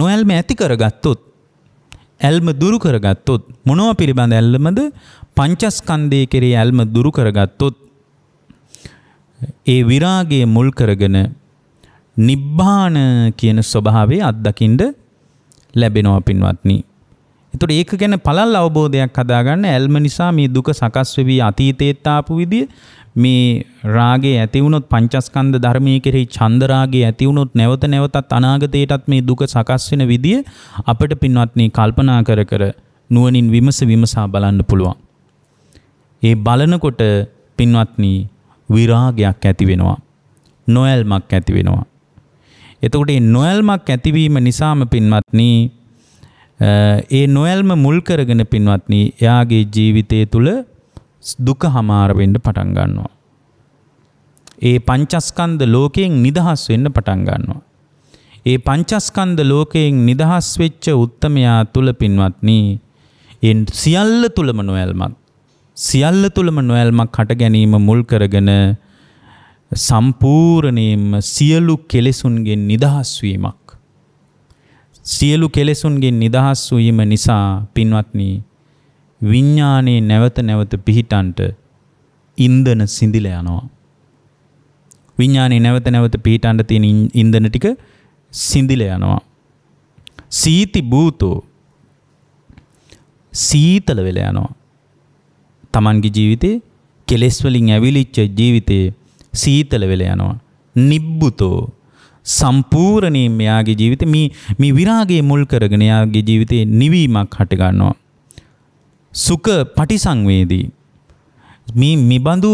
නොඇල්ම ඇති කරගත්තොත්, ඇල්ම දුරු කරගත්තොත්, මොනවා පිළිබඳ ඇල්මද? පංචස්කන්ධයේ කෙරෙහි ඇල්ම දුරු කරගත්තොත්, ඒ විරාගය මුල් කරගෙන නිබ්බාන කියන ස්වභාවය අත්දකින්න ලැබෙනවා පින්වත්නි. ඒතකොට ඒක ගැන පළල් අවබෝධයක් හදාගන්න, ඇල්ම නිසා මේ දුක සකස් වෙවි අතීතයේත් ආපු විදිය, මේ රාගය ඇති වුණොත් පංචස්කන්ධ ධර්මයේ කෙරෙහි ඡන්ද රාගය ඇති වුණොත් නැවතත් අනාගතයටත් මේ දුක සකස් වෙන විදිය අපිට පින්වත්නි කල්පනා කර නුවණින් විමසා බලන්න පුළුවන්. ඒ බලනකොට පින්වත්නි විරාගයක් ඇති වෙනවා, නොඇල්මක් ඇති වෙනවා. එතකොට මේ නොඇල්මක් ඇතිවීම නිසාම පින්වත්නි ඒ නොඇල්ම මුල් කරගෙන පින්වත්නි එයාගේ ජීවිතය තුළ දුක හමාර වෙන්න පටන් ගන්නවා. ඒ පංචස්කන්ධ ලෝකයෙන් නිදහස් වෙන්න පටන් ගන්නවා. ඒ පංචස්කන්ධ ලෝකයෙන් නිදහස් වෙච්ච උත්තමයා තුළ පින්වත්නි ඒ සියල්ල තුළම නොඇල්මක් හට ගැනීම මුල් කරගෙන සම්පූර්ණයෙන්ම සියලු කෙලෙසුන්ගෙන් නිදහස් වීමක්. සියලු කෙලෙසුන්ගෙන් නිදහස් වීම නිසා පින්වත්නි විඥානයේ නැවත පිහිටන්ට ඉන්ධන සිඳිලා යනවා. විඥානයේ නැවත පිහිටන්ට තියෙන ඉන්ධන ටික සිඳිලා යනවා. සීති භූතෝ, සීතල වෙලා යනවා. Tamanගේ ජීවිතේ කෙලෙස් වලින් ඇවිලිච්ච ජීවිතේ සීතල වෙලා යනවා. නිබ්බුතෝ, සම්පූර්ණයෙන් මෙයාගේ ජීවිතේ මේ විරාගයේ මුල් කරගෙන එයාගේ ජීවිතේ නිවීමක් හට ගන්නවා. සුඛ පටිසංවේදී, මිබඳු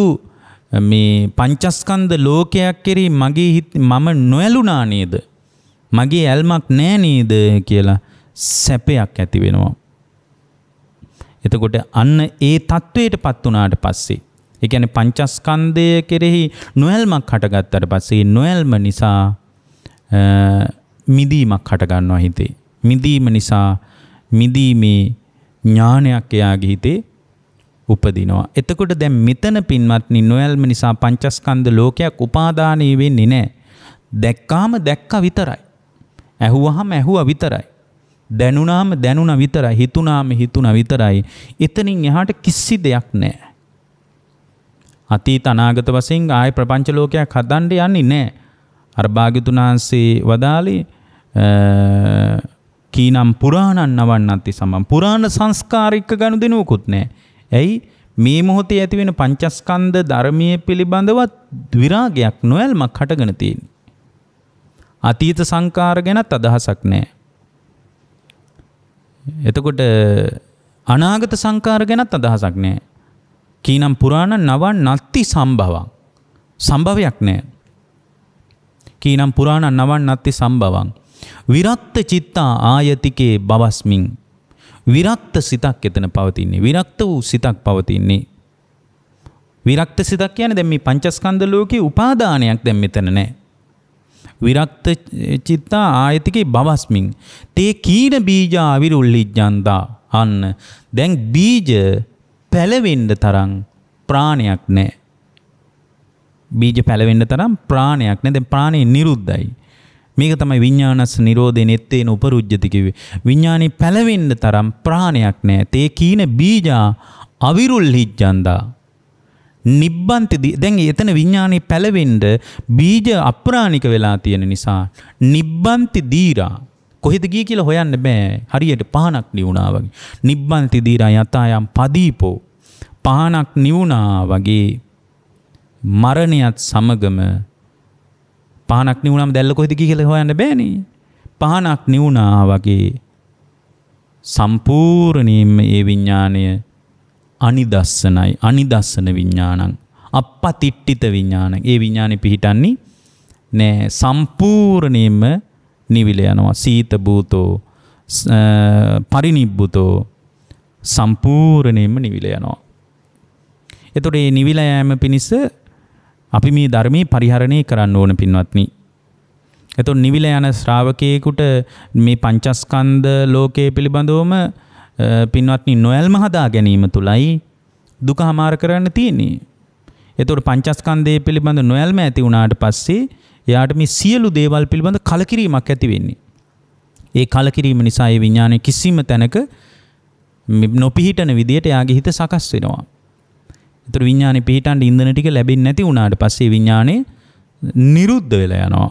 මේ පංචස්කන්ධ ලෝකයක් කෙරෙහි මම නොඇලුනා නේද, මගේ ඇල්මක් නෑ නේද කියලා සැපයක් ඇති වෙනවා. එතකොට අන්න ඒ තත්වයටපත් වුණාට පස්සේ, ඒ කියන්නේ පංචස්කන්ධය කෙරෙහි නොඇල්මක් හටගත්තාට පස්සේ නොඇල්ම නිසා මිදීමක් හට ගන්නවා හිතේ. මිදීම නිසා මිදීමේ ඥානයක් එයාගේ හිතේ උපදිනවා. එතකොට දැන් මෙතන පින්වත්නි නොඇල්ම නිසා පංචස්කන්ධ ලෝකයක් උපාදානය වෙන්නේ නැහැ. දැක්කාම දැක්කා විතරයි. ඇහුවහම ඇහුවා විතරයි. දැනුණාම දැනුණා විතරයි. හිතුණාම හිතුණා විතරයි. එතනින් එහාට කිසි දෙයක් නැහැ. අතීත අනාගත වශයෙන් ආයේ ප්‍රපංච ලෝකයක් හදන්න යන්නේ නැහැ. අර භාග්‍යතුන් වහන්සේ වදාළේ කීනම් පුරාණං නවන්නන්ති සමම්. පුරාණ සංස්කාරික ගනුදෙනුවකුත් නැහැ. ඇයි මේ මොහොතේ ඇති වෙන පංචස්කන්ධ ධර්මයේ පිළිබඳවත් විරාගයක් නොයල්මක් හටගෙන තියෙන්නේ. අතීත සංකාර ගැනත් අදහසක් නැහැ. එතකොට අනාගත සංකාර ගැනත් අදහසක් නැහැ. කීනම් පුරාණ නවන් නත්ති සම්භවං. සම්භවයක් නැහැ. කීනම් පුරාණ නවන් නත්ති සම්භවං. විරක්ත චිත්තා ආයතිකේ බවස්මින්. විරක්ත සිතක් එතන පවතින්නේ. විරක්ත වූ සිතක් පවතින්නේ. විරක්ත සිතක් කියන්නේ දැන් මේ පංචස්කන්ධ ලෝකේ උපාදානයක් දැන් මෙතන නැහැ. විරක්ත චිත්තා ආයතිකේ බවස්මින්. තේ කීන බීජ අවිරුල්ලිජ්ජන්දා. අන්න දැන් බීජ පැලවෙන්න තරම් ප්‍රාණයක් නැහැ. බීජ පැලවෙන්න තරම් ප්‍රාණයක් නැහැ. දැන් ප්‍රාණය නිරුද්ධයි. මේක තමයි විඥානස් නිරෝධේ නෙත්තේන උපරුජ්ජති කිව්වේ. විඥානේ පැලවෙන්න තරම් ප්‍රාණයක් නැහැ. තේ කීන බීජ අවිරුල්ලිජ්ජන්දා. නිබ්බන්ති දැන් එතන විඥානේ පැලවෙන්න බීජ අප්‍රාණික වෙලා තියෙන නිසා නිබ්බන්ති දීරා කොහෙද ගියේ කියලා හොයන්න බෑ. හරියට පහනක් නිවුණා වගේ. නිබ්බන්ති දීරා යතායම් පදීපෝ. පහනක් නිවුණා වගේ මරණයත් සමගම පහනක් නිවුණාම දැල්ල කොහෙද ගියේ කියලා හොයන්න බෑනේ. පහනක් නිවුණා වගේ සම්පූර්ණයෙන්ම ඒ විඥාණය අනිදස්සනයි. අනිදස්සන විඥානං අපපතිට්ඨිත විඥානං. ඒ විඥානේ පිහිටන්නේ නෑ. සම්පූර්ණයෙන්ම නිවිල යනවා. සීත භූතෝ පරිනිබ්බුතෝ සම්පූර්ණයෙන්ම නිවිල යනවා. එතකොට මේ නිවිල යෑම පිණිස අපි මේ ධර්මයේ පරිහරණය කරන්න ඕන පින්වත්නි. එතකොට නිවිල යන ශ්‍රාවකයෙකුට මේ පංචස්කන්ධ ලෝකයේ පිළිබඳවම පින්වත්නි නොයල්ම හදා ගැනීම තුලයි දුක හමාර කරන්න තියෙන්නේ. එතකොට පංචස්කන්ධය පිළිබඳ නොයල්ම ඇති වුණාට පස්සේ එයාට මේ සියලු දේවල් පිළිබඳ කලකිරීමක් ඇති වෙන්නේ. ඒ කලකිරීම නිසා ඒ විඥානයේ කිසිම තැනක නොපිහිටන විදියට එයාගේ හිත සකස් වෙනවා. ඒතර විඥානේ පිහිටන්න ඉන්ධන ටික ලැබෙන්නේ නැති වුණාට පස්සේ විඥානේ නිරුද්ධ වෙලා යනවා.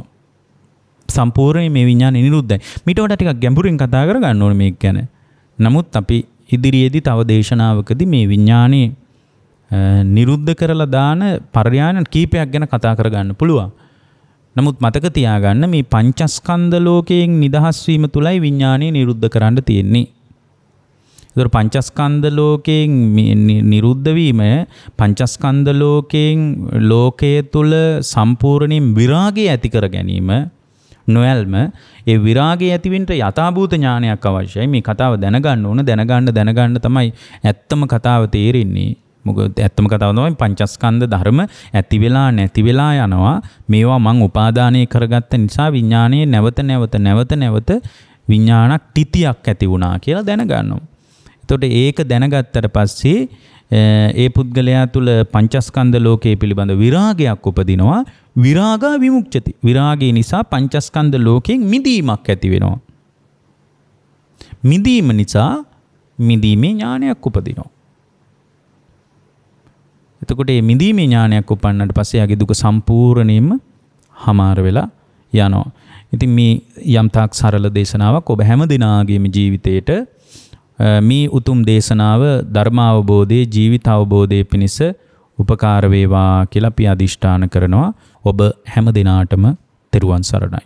සම්පූර්ණයෙන් මේ විඥානේ නිරුද්ධයි. මීට වඩා ටිකක් ගැඹුරින් කතා කරගන්න ඕනේ මේක ගැන. නමුත් අපි ඉදිරියේදී තව දේශනාවකදී මේ විඥානේ නිරුද්ධ කරලා දාන පර්යායන කීපයක් ගැන කතා කරගන්න පුළුවන්. නමුත් මතක තියාගන්න මේ පංචස්කන්ධ ලෝකයෙන් නිදහස් වීම තුලයි විඥානේ නිරුද්ධ කරන්න තියෙන්නේ. ඒතර පංචස්කන්ධ ලෝකයෙන් නිරුද්ධ වීම පංචස්කන්ධ ලෝකයෙන් ලෝකයේ තුල සම්පූර්ණයෙන් විරාගය ඇති කර ගැනීම නොයල්ම ඒ විරාගය ඇතිවෙන්න යථාභූත ඥානයක් අවශ්‍යයි. මේ කතාව දැනගන්න ඕන. දැනගන්න තමයි ඇත්තම කතාව තේරෙන්නේ. මොකද ඇත්තම කතාව තමයි පංචස්කන්ධ ධර්ම ඇති වෙලා නැති වෙලා යනවා. මේවා මං උපාදානය කරගත්ත නිසා විඥානයේ නැවත විඥානක් තිතියක් ඇති වුණා කියලා දැනගන්නවා. එතකොට ඒක දැනගත්තට පස්සේ ඒ පුද්ගලයා තුල පංචස්කන්ධ ලෝකයේ පිළිබඳ විරාගයක් උපදිනවා. විරාගා විමුක්ති. විරාගය නිසා පංචස්කන්ධ ලෝකයෙන් මිදීමක් ඇති වෙනවා. මිදීම නිසා මිදීමේ ඥානයක් උපදිනවා. එතකොට මේ මිදීමේ ඥානයක් උපන්නට පස්සේ යාගේ දුක සම්පූර්ණයෙන්ම හමාර වෙලා යනවා. ඉතින් මේ යම් තාක් සරල දේශනාවක් ඔබ හැම දිනාගේම ජීවිතේට මේ උතුම් දේශනාව ධර්මාවබෝධයේ ජීවිත අවබෝධයේ පිණිස උපකාර වේවා කියලා අපි අදිෂ්ඨාන කරනවා. ඔබ හැම දිනාටම තෙරුවන් සරණයි.